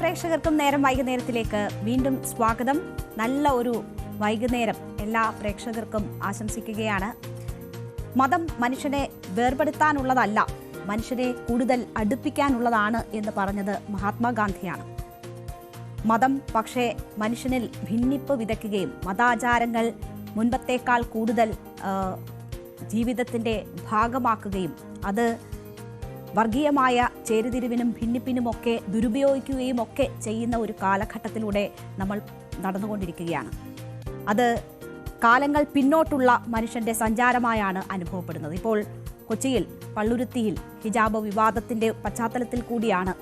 പ്രേക്ഷകർക്കും നേരം വൈകുന്നേരത്തിലേക്ക് വീണ്ടും സ്വാഗതം. നല്ല ഒരു വൈകുന്നേരം എല്ലാ പ്രേക്ഷകർക്കും ആശംസിക്കുകയാണ്. മതം മനുഷ്യനെ വേർപെടുത്താനുള്ളതല്ല, മനുഷ്യനെ കൂടുതൽ അടുപ്പിക്കാനുള്ളതാണ് എന്ന് പറഞ്ഞത് മഹാത്മാഗാന്ധിയാണ്. മതം പക്ഷേ മനുഷ്യനിൽ ഭിന്നിപ്പ് വിതയ്ക്കുകയും മതാചാരങ്ങൾ മുൻപത്തേക്കാൾ കൂടുതൽ ജീവിതത്തിൻ്റെ ഭാഗമാക്കുകയും അത് വർഗീയമായ ചേരിതിരിവിനും ഭിന്നിപ്പിനുമൊക്കെ ദുരുപയോഗിക്കുകയും ഒക്കെ ചെയ്യുന്ന ഒരു കാലഘട്ടത്തിലൂടെ നമ്മൾ നടന്നുകൊണ്ടിരിക്കുകയാണ്. അത് കാലങ്ങൾ പിന്നോട്ടുള്ള മനുഷ്യൻ്റെ സഞ്ചാരമായാണ് അനുഭവപ്പെടുന്നത്. ഇപ്പോൾ കൊച്ചിയിൽ പള്ളുരുത്തിയിൽ ഹിജാബ് വിവാദത്തിൻ്റെ പശ്ചാത്തലത്തിൽ കൂടിയാണ്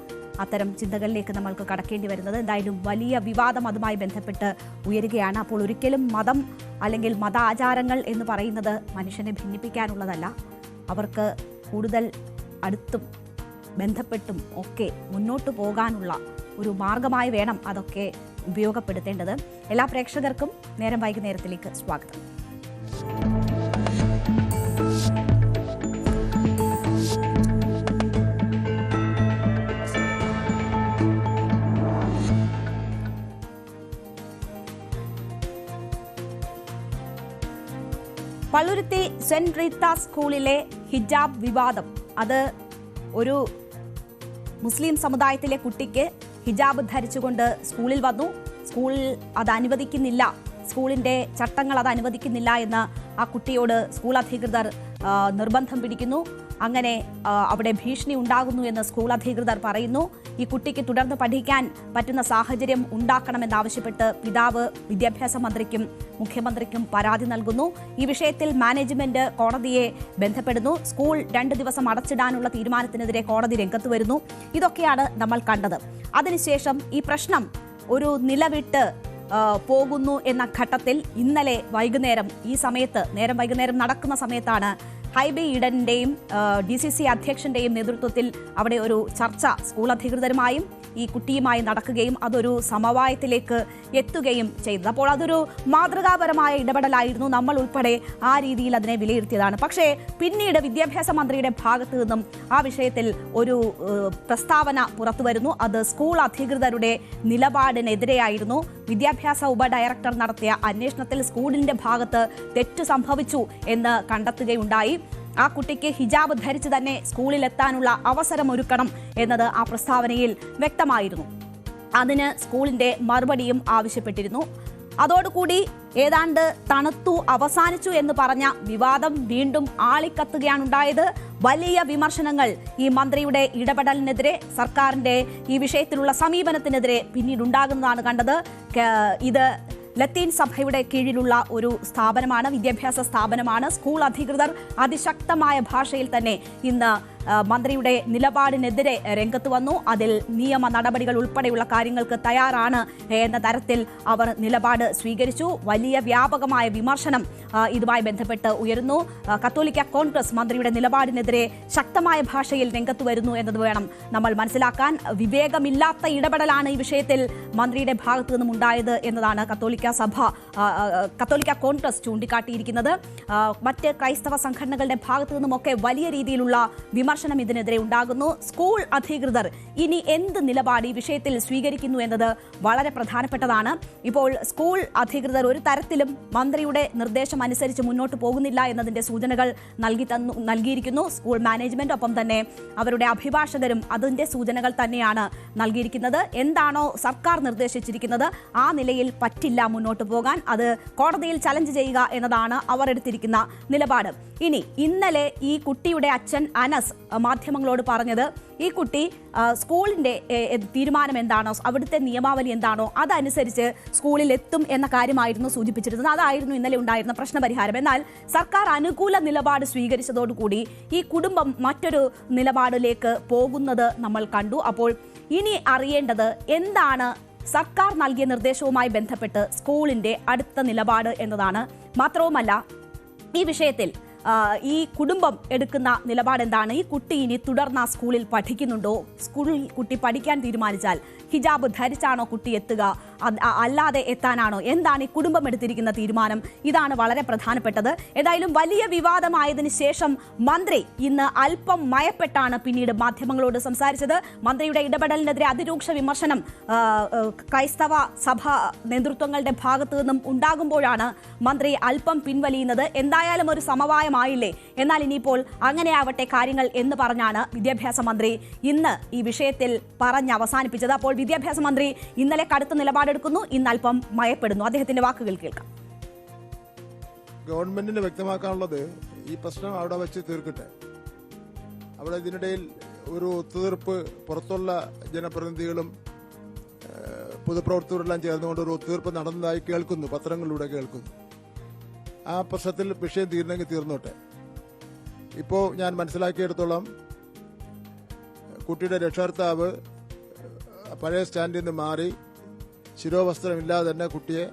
അത്തരം ചിന്തകളിലേക്ക് നമ്മൾക്ക് കടക്കേണ്ടി വരുന്നത്. എന്തായാലും വലിയ വിവാദം അതുമായി ബന്ധപ്പെട്ട് ഉയരുകയാണ്. അപ്പോൾ ഒരിക്കലും മതം അല്ലെങ്കിൽ മതാചാരങ്ങൾ എന്ന് പറയുന്നത് മനുഷ്യനെ ഭിന്നിപ്പിക്കാനുള്ളതല്ല, അവർക്ക് കൂടുതൽ അടുത്തും ബന്ധപ്പെട്ടും ഒക്കെ മുന്നോട്ട് പോകാനുള്ള ഒരു മാർഗമായി വേണം അതൊക്കെ ഉപയോഗപ്പെടുത്തേണ്ടത്. എല്ലാ പ്രേക്ഷകർക്കും നേരം വൈകുന്നേരത്തിലേക്ക് സ്വാഗതം. പള്ളുരുത്തി സെന്റ് റീത്ത സ്കൂളിലെ ഹിജാബ് വിവാദം, അത് ഒരു മുസ്ലിം സമുദായത്തിലെ കുട്ടിക്ക് ഹിജാബ് ധരിച്ചുകൊണ്ട് സ്കൂളിൽ വന്നു. സ്കൂളിൽ അത് അനുവദിക്കുന്നില്ല, സ്കൂളിൻ്റെ ചട്ടങ്ങൾ അത് അനുവദിക്കുന്നില്ല എന്ന് ആ കുട്ടിയോട് സ്കൂൾ അധികൃതർ നിർബന്ധം പിടിക്കുന്നു. അങ്ങനെ അവിടെ ഭീഷണി ഉണ്ടാകുന്നു എന്ന് സ്കൂൾ അധികൃതർ പറയുന്നു. ഈ കുട്ടിക്ക് തുടർന്ന് പഠിക്കാൻ പറ്റുന്ന സാഹചര്യം ഉണ്ടാക്കണമെന്നാവശ്യപ്പെട്ട് പിതാവ് വിദ്യാഭ്യാസ മന്ത്രിക്കും മുഖ്യമന്ത്രിക്കും പരാതി നൽകുന്നു. ഈ വിഷയത്തിൽ മാനേജ്മെന്റ് കോടതിയെ ബന്ധപ്പെടുന്നു. സ്കൂൾ 2 ദിവസം അടച്ചിടാനുള്ള തീരുമാനത്തിനെതിരെ കോടതി രംഗത്ത് വരുന്നു. ഇതൊക്കെയാണ് നമ്മൾ കണ്ടത്. അതിനുശേഷം ഈ പ്രശ്നം ഒരു നിലവിട്ട് പോകുന്നു എന്ന ഘട്ടത്തിൽ ഇന്നലെ വൈകുന്നേരം ഈ സമയത്ത് നേരം വൈകുന്നേരം നടക്കുന്ന സമയത്താണ് ഹൈബി ഈഡന്റെയും DCC അധ്യക്ഷന്റെയും നേതൃത്വത്തിൽ അവിടെ ഒരു ചർച്ച സ്കൂൾ അധികൃതരുമായും ഈ കുട്ടിയുമായി നടക്കുകയും അതൊരു സമവായത്തിലേക്ക് എത്തുകയും ചെയ്തത്. അപ്പോൾ അതൊരു മാതൃകാപരമായ ഇടപെടലായിരുന്നു. നമ്മൾ ഉൾപ്പെടെ ആ രീതിയിൽ അതിനെ വിലയിരുത്തിയതാണ്. പക്ഷേ പിന്നീട് വിദ്യാഭ്യാസ മന്ത്രിയുടെ ഭാഗത്തു നിന്നും ആ വിഷയത്തിൽ ഒരു പ്രസ്താവന പുറത്തു വരുന്നു. അത് സ്കൂൾ അധികൃതരുടെ നിലപാടിനെതിരെയായിരുന്നു. വിദ്യാഭ്യാസ ഉപഡയറക്ടർ നടത്തിയ അന്വേഷണത്തിൽ സ്കൂളിന്റെ ഭാഗത്ത് തെറ്റ് സംഭവിച്ചു എന്ന് കണ്ടെത്തുകയുണ്ടായി. ആ കുട്ടിക്ക് ഹിജാബ് ധരിച്ച് തന്നെ സ്കൂളിലെത്താനുള്ള അവസരമൊരുക്കണം എന്നത് ആ പ്രസ്താവനയിൽ വ്യക്തമായിരുന്നു. അതിന് സ്കൂളിന്റെ മറുപടിയും ആവശ്യപ്പെട്ടിരുന്നു. അതോടുകൂടി ഏതാണ്ട് തണുത്തു അവസാനിച്ചു എന്ന് പറഞ്ഞ വിവാദം വീണ്ടും ആളിക്കത്തുകയാണുണ്ടായത്. വലിയ വിമർശനങ്ങൾ ഈ മന്ത്രിയുടെ ഇടപെടലിനെതിരെ, സർക്കാരിന്റെ ഈ വിഷയത്തിലുള്ള സമീപനത്തിനെതിരെ പിന്നീടുണ്ടാകുന്നതാണ് കണ്ടത്. ഇത് ലത്തീൻ സഭയുടെ കീഴിലുള്ള ഒരു സ്ഥാപനമാണ്, വിദ്യാഭ്യാസ സ്ഥാപനമാണ്. സ്കൂൾ അധികൃതർ അതിശക്തമായ ഭാഷയിൽ തന്നെ ഇന്ന് മന്ത്രിയുടെ നിലപാടിനെതിരെ രംഗത്ത് വന്നു. അതിൽ നിയമ നടപടികൾ ഉൾപ്പെടെയുള്ള കാര്യങ്ങൾക്ക് തയ്യാറാണ് എന്ന തരത്തിൽ അവർ നിലപാട് സ്വീകരിച്ചു. വലിയ വ്യാപകമായ വിമർശനം ഇതുമായി ബന്ധപ്പെട്ട് ഉയരുന്നു. കത്തോലിക്ക കോൺഗ്രസ് മന്ത്രിയുടെ നിലപാടിനെതിരെ ശക്തമായ ഭാഷയിൽ രംഗത്ത് വരുന്നു എന്നത് വേണം നമ്മൾ മനസ്സിലാക്കാൻ. വിവേകമില്ലാത്ത ഇടപെടലാണ് ഈ വിഷയത്തിൽ മന്ത്രിയുടെ ഭാഗത്തു നിന്നും ഉണ്ടായത് എന്നതാണ് കത്തോലിക്ക കോൺഗ്രസ് ചൂണ്ടിക്കാട്ടിയിരിക്കുന്നത്. മറ്റ് ക്രൈസ്തവ സംഘടനകളുടെ ഭാഗത്തു നിന്നുമൊക്കെ വലിയ രീതിയിലുള്ള വിമർശനം ഇതിനെതിരെ ഉണ്ടാകുന്നു. സ്കൂൾ അധികൃതർ ഇനി എന്ത് നിലപാട് ഈ വിഷയത്തിൽ സ്വീകരിക്കുന്നു എന്നത് വളരെ പ്രധാനപ്പെട്ടതാണ്. ഇപ്പോൾ സ്കൂൾ അധികൃതർ ഒരു തരത്തിലും മന്ത്രിയുടെ നിർദ്ദേശം അനുസരിച്ച് മുന്നോട്ട് പോകുന്നില്ല എന്നതിന്റെ സൂചനകൾ നൽകിയിരിക്കുന്നു. സ്കൂൾ മാനേജ്മെന്റ് ഒപ്പം തന്നെ അവരുടെ അഭിഭാഷകരും അതിന്റെ സൂചനകൾ തന്നെയാണ് നൽകിയിരിക്കുന്നത്. എന്താണോ സർക്കാർ നിർദ്ദേശിച്ചിരിക്കുന്നത് ആ നിലയിൽ പറ്റില്ല മുന്നോട്ട് പോകാൻ, അത് കോടതിയിൽ ചലഞ്ച് ചെയ്യുക എന്നതാണ് അവർ എടുത്തിരിക്കുന്ന നിലപാട്. ഇന്നലെ ഈ കുട്ടിയുടെ അച്ഛൻ അനസ് മാധ്യമങ്ങളോട് പറഞ്ഞത്, ഈ കുട്ടി സ്കൂളിന്റെ തീരുമാനം എന്താണോ, അവിടുത്തെ നിയമാവലി എന്താണോ അതനുസരിച്ച് സ്കൂളിൽ എത്തും എന്ന കാര്യമായിരുന്നു സൂചിപ്പിച്ചിരുന്നത്. അതായിരുന്നു ഇന്നലെ ഉണ്ടായിരുന്ന പ്രശ്നപരിഹാരം. എന്നാൽ സർക്കാർ അനുകൂല നിലപാട് സ്വീകരിച്ചതോടുകൂടി ഈ കുടുംബം മറ്റൊരു നിലപാടിലേക്ക് പോകുന്നത് നമ്മൾ കണ്ടു. അപ്പോൾ ഇനി അറിയേണ്ടത് എന്താണ് സർക്കാർ നൽകിയ നിർദ്ദേശവുമായി ബന്ധപ്പെട്ട് സ്കൂളിന്റെ അടുത്ത നിലപാട് എന്നതാണ്. മാത്രവുമല്ല, ഈ വിഷയത്തിൽ ഈ കുടുംബം എടുക്കുന്ന നിലപാട് എന്താണ്? ഈ കുട്ടി ഇനി തുടർന്ന് സ്കൂളിൽ പഠിക്കുന്നുണ്ടോ? സ്കൂളിൽ കുട്ടി പഠിക്കാൻ തീരുമാനിച്ചാൽ ഹിജാബ് ധരിച്ചാണോ കുട്ടി എത്തുക? അല്ലാതെ എത്താനാണോ? എന്താണ് ഈ കുടുംബം എടുത്തിരിക്കുന്ന തീരുമാനം? ഇതാണ് വളരെ പ്രധാനപ്പെട്ടത്. ഏതായാലും വലിയ വിവാദമായതിനു ശേഷം മന്ത്രി ഇന്ന് അല്പം മയപ്പെട്ടാണ് പിന്നീട് മാധ്യമങ്ങളോട് സംസാരിച്ചത്. മന്ത്രിയുടെ ഇടപെടലിനെതിരെ അതിരൂക്ഷ വിമർശനം ക്രൈസ്തവ സഭ നേതൃത്വങ്ങളുടെ ഭാഗത്തു നിന്നും ഉണ്ടാകുമ്പോഴാണ് മന്ത്രി അല്പം പിൻവലിയുന്നത്. എന്തായാലും ഒരു സമവായമായില്ലേ, എന്നാൽ ഇനിയിപ്പോൾ അങ്ങനെയാവട്ടെ കാര്യങ്ങൾ എന്ന് പറഞ്ഞാണ് വിദ്യാഭ്യാസ മന്ത്രി ഇന്ന് ഈ വിഷയത്തിൽ പറഞ്ഞ് അവസാനിപ്പിച്ചത്. അപ്പോൾ വിദ്യാഭ്യാസ മന്ത്രി ഇന്നലെ കടുത്ത നിലപാടെടുക്കുന്നു, ഇന്ന് അല്പം മയപ്പെടുന്നു. അദ്ദേഹത്തിന്റെ വാക്കുകൾ കേൾക്കാം. ഗവൺമെന്റിന് വ്യക്തമാക്കാനുള്ളത് ഈ പ്രശ്നം അവിടെ വെച്ച് തീർക്കട്ടെ. അവിടെ ഇതിനിടയിൽ ഒരു ഒത്തുതീർപ്പ് പുറത്തുള്ള ജനപ്രതിനിധികളും പൊതുപ്രവർത്തകരെല്ലാം ചേർന്നുകൊണ്ട് ഒരു ഒത്തുതീർപ്പ് നടന്നതായി കേൾക്കുന്നു, പത്രങ്ങളിലൂടെ കേൾക്കുന്നു. ആ പ്രശ്നത്തിൽ വിഷയം തീർന്നെങ്കിൽ തീർന്നോട്ടെ. ഇപ്പോൾ ഞാൻ മനസ്സിലാക്കിയെടുത്തോളം കുട്ടിയുടെ രക്ഷകർത്താവ് പഴയ സ്റ്റാൻഡിൽ നിന്ന് മാറി ശിരോവസ്ത്രമില്ലാതെ തന്നെ കുട്ടിയെ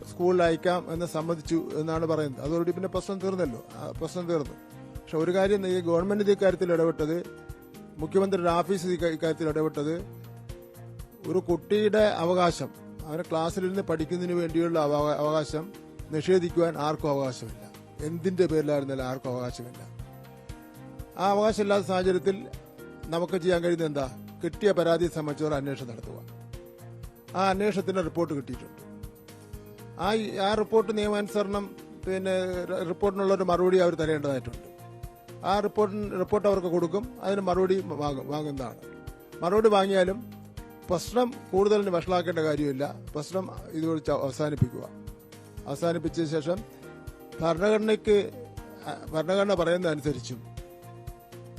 സ്കൂളിൽ അയക്കാം എന്ന് സമ്മതിച്ചു എന്നാണ് പറയുന്നത്. അതോടുകൂടി പിന്നെ പ്രശ്നം തീർന്നല്ലോ, പ്രശ്നം തീർന്നു. പക്ഷെ ഒരു കാര്യം, ഈ ഗവൺമെന്റ് ഇക്കാര്യത്തിൽ ഇടപെട്ടത്, മുഖ്യമന്ത്രിയുടെ ഓഫീസ് ഇക്കാര്യത്തിൽ ഇടപെട്ടത്, ഒരു കുട്ടിയുടെ അവകാശം, അവനെ ക്ലാസ്സിലിരുന്ന് പഠിക്കുന്നതിന് വേണ്ടിയുള്ള അവകാശം നിഷേധിക്കുവാൻ ആർക്കും അവകാശമില്ല. എന്തിന്റെ പേരിലായിരുന്നാലും ആർക്കും അവകാശമില്ല. ആ അവകാശമില്ലാത്ത സാഹചര്യത്തിൽ നമുക്ക് ചെയ്യാൻ കഴിയുന്നത് എന്താ? കിട്ടിയ പരാതിയെ സംബന്ധിച്ചവർ അന്വേഷണം നടത്തുക. ആ അന്വേഷണത്തിന് റിപ്പോർട്ട് കിട്ടിയിട്ടുണ്ട്. ആ റിപ്പോർട്ട് നിയമാനുസരണം പിന്നെ റിപ്പോർട്ടിനുള്ളൊരു മറുപടി അവർ തരേണ്ടതായിട്ടുണ്ട്. ആ റിപ്പോർട്ട് അവർക്ക് കൊടുക്കും, അതിന് മറുപടി വാങ്ങുന്നതാണ്. മറുപടി വാങ്ങിയാലും പ്രശ്നം കൂടുതലിന് വഷളാക്കേണ്ട കാര്യമില്ല. പ്രശ്നം ഇതുവരെ അവസാനിപ്പിക്കുക. അവസാനിപ്പിച്ച ശേഷം ഭരണഘടന പറയുന്നതനുസരിച്ചും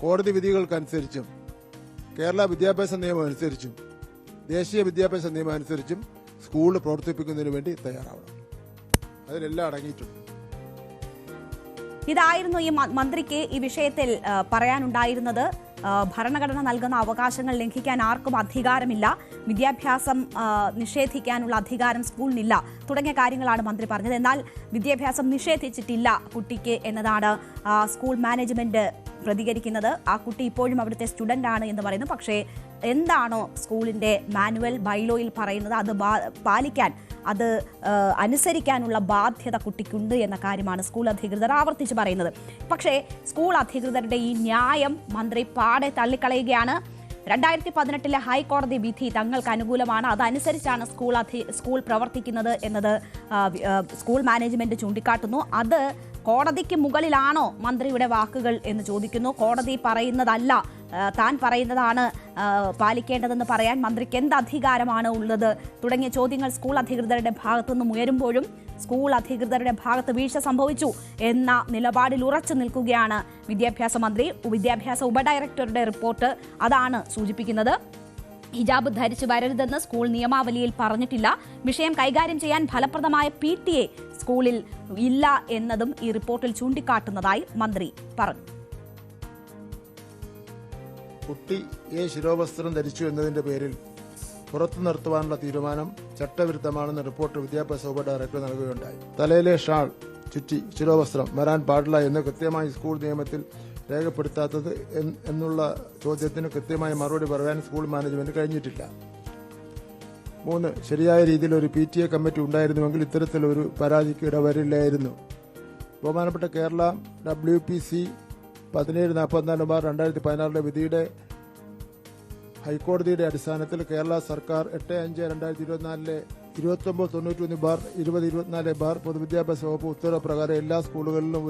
കോടതി വിധികൾക്കനുസരിച്ചും കേരള വിദ്യാഭ്യാസ നിയമം അനുസരിച്ചും ദേശീയ വിദ്യാഭ്യാസ നിയമം അനുസരിച്ചും സ്കൂൾ പ്രവർത്തിപ്പിക്കുന്നതിന് വേണ്ടി തയ്യാറാവണം. അതിലെല്ലാം അടങ്ങിയിട്ടുണ്ട്. ഇതായിരുന്നു ഈ മന്ത്രിക്ക് ഈ വിഷയത്തിൽ പറയാനുണ്ടായിരുന്നത്. ഭരണഘടന നൽകുന്ന അവകാശങ്ങൾ ലംഘിക്കാൻ ആർക്കും അധികാരമില്ല, വിദ്യാഭ്യാസം നിഷേധിക്കാനുള്ള അധികാരം സ്കൂളിനില്ല തുടങ്ങിയ കാര്യങ്ങളാണ് മന്ത്രി പറഞ്ഞത്. എന്നാൽ വിദ്യാഭ്യാസം നിഷേധിച്ചിട്ടില്ല കുട്ടിക്ക് എന്നതാണ് സ്കൂൾ മാനേജ്മെന്റ് പ്രതികരിക്കുന്നത്. ആ കുട്ടി ഇപ്പോഴും അവിടുത്തെ സ്റ്റുഡന്റ് ആണ് എന്ന് പറയുന്നു. പക്ഷേ എന്താണോ സ്കൂളിന്റെ മാനുവൽ ബൈലോയിൽ പറയുന്നത് അത് പാലിക്കാൻ, അത് അനുസരിക്കാനുള്ള ബാധ്യത കുട്ടിക്കുണ്ട് എന്ന കാര്യമാണ് സ്കൂൾ അധികൃതർ ആവർത്തിച്ച് പറയുന്നത്. പക്ഷേ സ്കൂൾ അധികൃതരുടെ ഈ ന്യായം മന്ത്രി പാടെ തള്ളിക്കളയുകയാണ്. 2018 ഹൈക്കോടതി വിധി തങ്ങൾക്ക് അനുകൂലമാണ്, അതനുസരിച്ചാണ് സ്കൂൾ പ്രവർത്തിക്കുന്നത് എന്നത് സ്കൂൾ മാനേജ്മെന്റ് ചൂണ്ടിക്കാട്ടുന്നു. അത് കോടതിക്ക് മുകളിലാണോ മന്ത്രിയുടെ വാക്കുകൾ എന്ന് ചോദിക്കുന്നു. കോടതി പറയുന്നതല്ല, താൻ പറയുന്നതാണ് പാലിക്കേണ്ടതെന്ന് പറയാൻ മന്ത്രിക്ക് എന്ത് അധികാരമാണ് ഉള്ളത് തുടങ്ങിയ ചോദ്യങ്ങൾ സ്കൂൾ അധികൃതരുടെ ഭാഗത്തുനിന്നും ഉയരുമ്പോഴും സ്കൂൾ അധികൃതരുടെ ഭാഗത്ത് വീഴ്ച സംഭവിച്ചു എന്ന നിലപാടിൽ ഉറച്ചു നിൽക്കുകയാണ് വിദ്യാഭ്യാസ മന്ത്രി. വിദ്യാഭ്യാസ ഉപഡയറക്ടറുടെ റിപ്പോർട്ട് അതാണ് സൂചിപ്പിക്കുന്നത്. ഹിജാബ് ധരിച്ചു വരരുതെന്ന് സ്കൂൾ നിയമാവലിയിൽ പറഞ്ഞിട്ടില്ല. വിഷയം കൈകാര്യം ചെയ്യാൻ ഫലപ്രദമായ PTA സ്കൂളിൽ ഇല്ല എന്നതും ഈ റിപ്പോർട്ടിൽ ചൂണ്ടിക്കാട്ടുന്നതായി മന്ത്രി പറഞ്ഞു. കുട്ടിയെ ശിരോവസ്ത്രം ധരിച്ചു എന്നതിന്റെ പേരിൽ പുറത്തു നിർത്തുവാനുള്ള തീരുമാനം ചട്ടവിരുദ്ധമാണെന്ന റിപ്പോർട്ട് വിദ്യാഭ്യാസ ഉപഡയറക്ടർ നൽകുകയുണ്ടായി. തലയിലെ ഷാൾ ചുറ്റി ശിരോവസ്ത്രം വരാൻ പാടില്ല എന്ന് കൃത്യമായി സ്കൂൾ നിയമത്തിൽ രേഖപ്പെടുത്താത്തത് എന്നുള്ള ചോദ്യത്തിന് കൃത്യമായ മറുപടി പറയാൻ സ്കൂൾ മാനേജ്മെന്റ് കഴിഞ്ഞിട്ടില്ല. 3. ശരിയായ രീതിയിൽ ഒരു PTA കമ്മിറ്റി ഉണ്ടായിരുന്നുവെങ്കിൽ ഇത്തരത്തിലൊരു പരാതിക്ക് ഇടവരില്ലായിരുന്നു. ബഹുമാനപ്പെട്ട കേരള WPC 1744/2016 വിധിയുടെ ഹൈക്കോടതിയുടെ അടിസ്ഥാനത്തിൽ കേരള സർക്കാർ 8/5/2024 2991/2024 പൊതുവിദ്യാഭ്യാസ വകുപ്പ് ഉത്തരവ് പ്രകാരം എല്ലാ സ്കൂളുകളിലും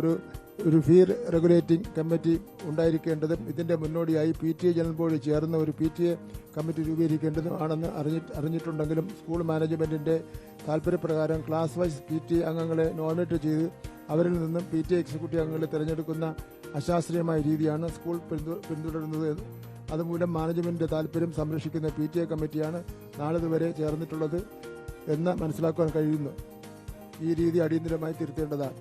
ഒരു ഫീ റെഗുലേറ്റിംഗ് കമ്മിറ്റി ഉണ്ടായിരിക്കേണ്ടതും ഇതിന്റെ മുന്നോടിയായി PTA ജനറൽ ബോർഡ് ചേർന്ന ഒരു PTA കമ്മിറ്റി രൂപീകരിക്കേണ്ടതും ആണെന്ന് അറിഞ്ഞിട്ടുണ്ടെങ്കിലും സ്കൂൾ മാനേജ്മെന്റിന്റെ താൽപര്യപ്രകാരം ക്ലാസ് വൈസ് PTA അംഗങ്ങളെ നോമിനേറ്റ് ചെയ്ത് അവരിൽ നിന്നും PTA എക്സിക്യൂട്ടീവ് അംഗങ്ങളെ തിരഞ്ഞെടുക്കുന്ന അശാസ്ത്രീയമായ രീതിയാണ് സ്കൂൾ പിന്തുടരുന്നത്. അതുമൂലം മാനേജ്മെന്റിന്റെ താൽപര്യം സംരക്ഷിക്കുന്ന PTA കമ്മിറ്റിയാണ് നാളിതുവരെ ചേർന്നിട്ടുള്ളത് എന്ന് മനസ്സിലാക്കാൻ കഴിയുന്നു. ഈ രീതി അടിയന്തരമായി തിരുത്തേണ്ടതാണ്.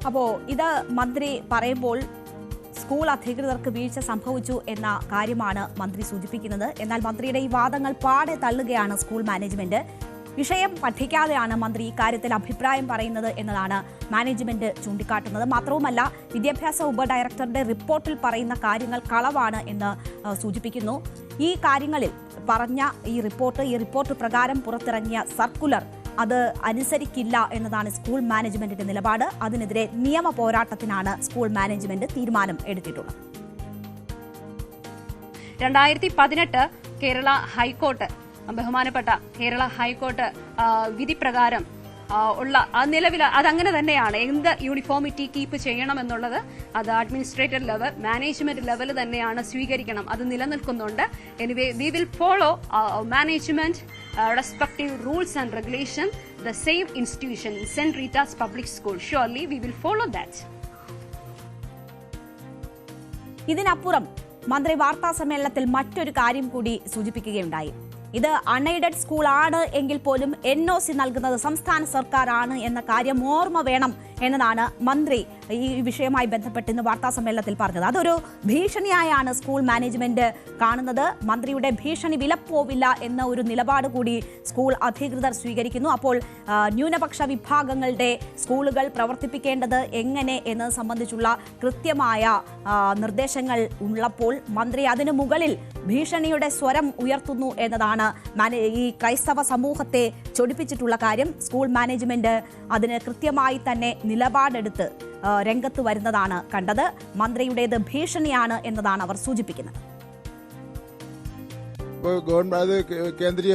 അപ്പോ ഇത് മന്ത്രി പറയുമ്പോൾ സ്കൂൾ അധികൃതർക്ക് വീഴ്ച സംഭവിച്ചു എന്ന കാര്യമാണ് മന്ത്രി സൂചിപ്പിക്കുന്നത്. എന്നാൽ മന്ത്രിയുടെ ഈ വാദങ്ങൾ പാടെ തള്ളുകയാണ് സ്കൂൾ മാനേജ്മെന്റ്. വിഷയം പഠിക്കാതെയാണ് മന്ത്രി ഇക്കാര്യത്തിൽ അഭിപ്രായം പറയുന്നത് എന്നതാണ് മാനേജ്മെന്റ് ചൂണ്ടിക്കാട്ടുന്നത്. മാത്രവുമല്ല, വിദ്യാഭ്യാസ ഉപഡയറക്ടറുടെ റിപ്പോർട്ടിൽ പറയുന്ന കാര്യങ്ങൾ കളവാണ് എന്ന് സൂചിപ്പിക്കുന്നു. ഈ കാര്യങ്ങളിൽ പറഞ്ഞ ഈ റിപ്പോർട്ട് പ്രകാരം പുറത്തിറങ്ങിയ സർക്കുലർ അത് അനുസരിക്കില്ല എന്നതാണ് സ്കൂൾ മാനേജ്മെന്റിന്റെ നിലപാട്. അതിനെതിരെ നിയമ പോരാട്ടത്തിനാണ് സ്കൂൾ മാനേജ്മെന്റ് തീരുമാനം എടുത്തിട്ടുള്ളത്. 2018 കേരള ഹൈക്കോർട്ട്, ബഹുമാനപ്പെട്ട കേരള ഹൈക്കോർട്ട് വിധി പ്രകാരം ഉള്ള നിലവിൽ അതങ്ങനെ തന്നെയാണ്. എന്ത് യൂണിഫോമിറ്റി കീപ്പ് ചെയ്യണം എന്നുള്ളത് അത് അഡ്മിനിസ്ട്രേറ്റർ ലെവൽ, മാനേജ്മെന്റ് ലെവൽ തന്നെയാണ് സ്വീകരിക്കണം. അത് നിലനിൽക്കുന്നുണ്ട്. Anyway we will follow management respective rules and regulation, the same institution, St. Rita's Public School. Surely we will follow that. ഇതിനപ്പുറം മന്ത്രി വാർത്താ സമ്മേളനത്തിൽ മറ്റൊരു കാര്യം കൂടി സൂചിപ്പിക്കുകയുണ്ടായി. ഇത് അൺഎയ്ഡഡ് സ്കൂളാണ് എങ്കിൽ പോലും NOC നൽകുന്നത് സംസ്ഥാന സർക്കാരാണ് എന്ന കാര്യം ഓർമ്മ വേണം എന്നതാണ് മന്ത്രി ഈ വിഷയവുമായി ബന്ധപ്പെട്ട് ഇന്ന് വാർത്താ സമ്മേളനത്തിൽ പറഞ്ഞത്. അതൊരു ഭീഷണിയായാണ് സ്കൂൾ മാനേജ്മെന്റ് കാണുന്നത്. മന്ത്രിയുടെ ഭീഷണി വിലപ്പോവില്ല എന്ന ഒരു നിലപാട് കൂടി സ്കൂൾ അധികൃതർ സ്വീകരിക്കുന്നു. അപ്പോൾ ന്യൂനപക്ഷ വിഭാഗങ്ങളുടെ സ്കൂളുകൾ പ്രവർത്തിപ്പിക്കേണ്ടത് എങ്ങനെ എന്നത് സംബന്ധിച്ചുള്ള കൃത്യമായ നിർദ്ദേശങ്ങൾ ഉള്ളപ്പോൾ മന്ത്രി അതിനു മുകളിൽ ഭീഷണിയുടെ സ്വരം ഉയർത്തുന്നു എന്നതാണ് ഈ ക്രൈസ്തവ സമൂഹത്തെ ചൊടിപ്പിച്ചിട്ടുള്ള കാര്യം. സ്കൂൾ മാനേജ്മെന്റ് അതിന് കൃത്യമായി തന്നെ നിലപാടെടുത്ത് രംഗത്ത് വരുന്നതാണ് കണ്ടത്. മന്ത്രിയുടേത് ഭീഷണിയാണ് എന്നതാണ് അവർ സൂചിപ്പിക്കുന്നത്. ഗവൺമെന്റ് കേന്ദ്രീയ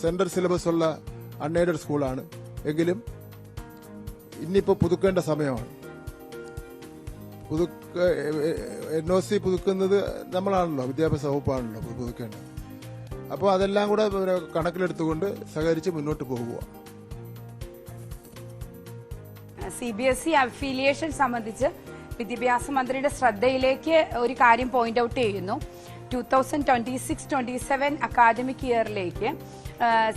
സെൻട്രൽ സിലബസ് ഉള്ള അൺഎയ്ഡഡ് സ്കൂളാണ് എങ്കിലും ഇന്നിപ്പോ പുതുക്കേണ്ട സമയമാണ്. NOC പുതുക്കുന്നത് നമ്മളാണല്ലോ, വിദ്യാഭ്യാസ വകുപ്പാണല്ലോ പുതുക്കേണ്ടത്. അപ്പോൾ അതെല്ലാം കൂടെ കണക്കിലെടുത്തുകൊണ്ട് സഹകരിച്ച് മുന്നോട്ട് പോകുക. CBSE അഫിലിയേഷൻ സംബന്ധിച്ച് വിദ്യാഭ്യാസ മന്ത്രിയുടെ ശ്രദ്ധയിലേക്ക് ഒരു കാര്യം പോയിന്റ് ഔട്ട് ചെയ്യുന്നു. 2026-27 അക്കാദമിക് ഇയറിലേക്ക്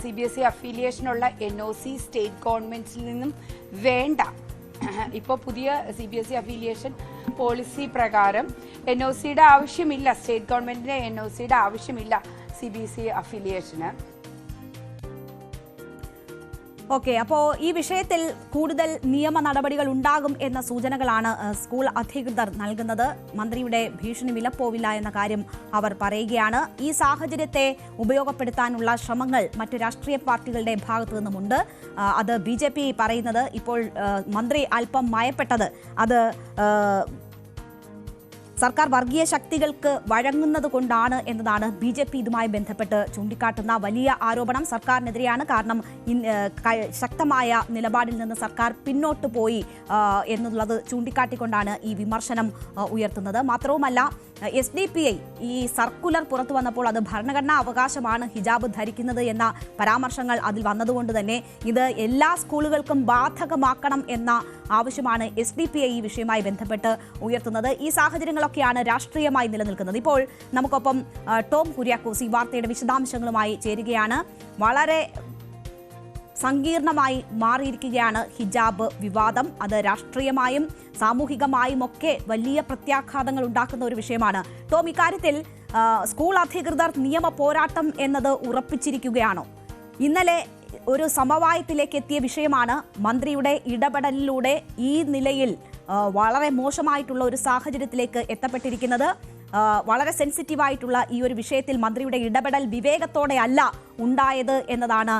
CBSE അഫിലിയേഷനുള്ള NOC സ്റ്റേറ്റ് ഗവൺമെന്റിൽ നിന്നും വേണ്ട. ഇപ്പോൾ പുതിയ CBSE അഫിലിയേഷൻ പോളിസി പ്രകാരം NOCയുടെ ആവശ്യമില്ല, സ്റ്റേറ്റ് ഗവൺമെന്റിന്റെ NOCയുടെ ആവശ്യമില്ല CBSE അഫിലിയേഷന്. ഓക്കെ, അപ്പോൾ ഈ വിഷയത്തിൽ കൂടുതൽ നിയമ നടപടികൾ ഉണ്ടാകും എന്ന സൂചനകളാണ് സ്കൂൾ അധികൃതർ നൽകുന്നത്. മന്ത്രിയുടെ ഭീഷണി വിലപ്പോവില്ല എന്ന കാര്യം അവർ പറയുകയാണ്. ഈ സാഹചര്യത്തെ ഉപയോഗപ്പെടുത്താനുള്ള ശ്രമങ്ങൾ മറ്റു രാഷ്ട്രീയ പാർട്ടികളുടെ ഭാഗത്തു നിന്നുമുണ്ട്. അത് BJP പറയുന്നത് ഇപ്പോൾ മന്ത്രി അല്പം മയപ്പെട്ടത് അത് സർക്കാർ വർഗീയ ശക്തികൾക്ക് വഴങ്ങുന്നത് കൊണ്ടാണ് എന്നതാണ് BJP ഇതുമായി ബന്ധപ്പെട്ട് ചൂണ്ടിക്കാട്ടുന്ന വലിയ ആരോപണം. സർക്കാരിനെതിരെയാണ്. കാരണം ശക്തമായ നിലപാടിൽ നിന്ന് സർക്കാർ പിന്നോട്ട് പോയി എന്നുള്ളത് ചൂണ്ടിക്കാട്ടിക്കൊണ്ടാണ് ഈ വിമർശനം ഉയർത്തുന്നത്. മാത്രവുമല്ല SDPI ഈ സർക്കുലർ പുറത്തു വന്നപ്പോൾ അത് ഭരണഘടനാ അവകാശമാണ് ഹിജാബ് ധരിക്കുന്നത് എന്ന പരാമർശങ്ങൾ അതിൽ വന്നതുകൊണ്ട് തന്നെ ഇത് എല്ലാ സ്കൂളുകൾക്കും ബാധകമാക്കണം എന്ന ആവശ്യമാണ് SDPI ഈ വിഷയവുമായി ബന്ധപ്പെട്ട് ഉയർത്തുന്നത്. ഈ സാഹചര്യങ്ങളൊക്കെയാണ് രാഷ്ട്രീയമായി നിലനിൽക്കുന്നത്. ഇപ്പോൾ നമുക്കൊപ്പം ടോം കുര്യാക്കോസ് ഈ വാർത്തയുടെ വിശദാംശങ്ങളുമായി ചേരുകയാണ്. വളരെ സങ്കീർണമായി മാറിയിരിക്കുകയാണ് ഹിജാബ് വിവാദം. അത് രാഷ്ട്രീയമായും സാമൂഹികമായും ഒക്കെ വലിയ പ്രത്യാഘാതങ്ങൾ ഉണ്ടാക്കുന്ന ഒരു വിഷയമാണ്. ടോം, ഇക്കാര്യത്തിൽ സ്കൂൾ അധികൃതർ നിയമ പോരാട്ടം എന്നത് ഉറപ്പിച്ചിരിക്കുകയാണോ? ഇന്നലെ ഒരു സമവായത്തിലേക്ക് എത്തിയ വിഷയമാണ്. മന്ത്രിയുടെ ഇടപെടലിലൂടെ ഈ നിലയിൽ വളരെ മോശമായിട്ടുള്ള ഒരു സാഹചര്യത്തിലേക്ക് എത്തപ്പെട്ടിരിക്കുന്നത്. വളരെ സെൻസിറ്റീവായിട്ടുള്ള ഈ ഒരു വിഷയത്തിൽ മന്ത്രിയുടെ ഇടപെടൽ വിവേകത്തോടെ അല്ല ഉണ്ടായത് എന്നതാണ്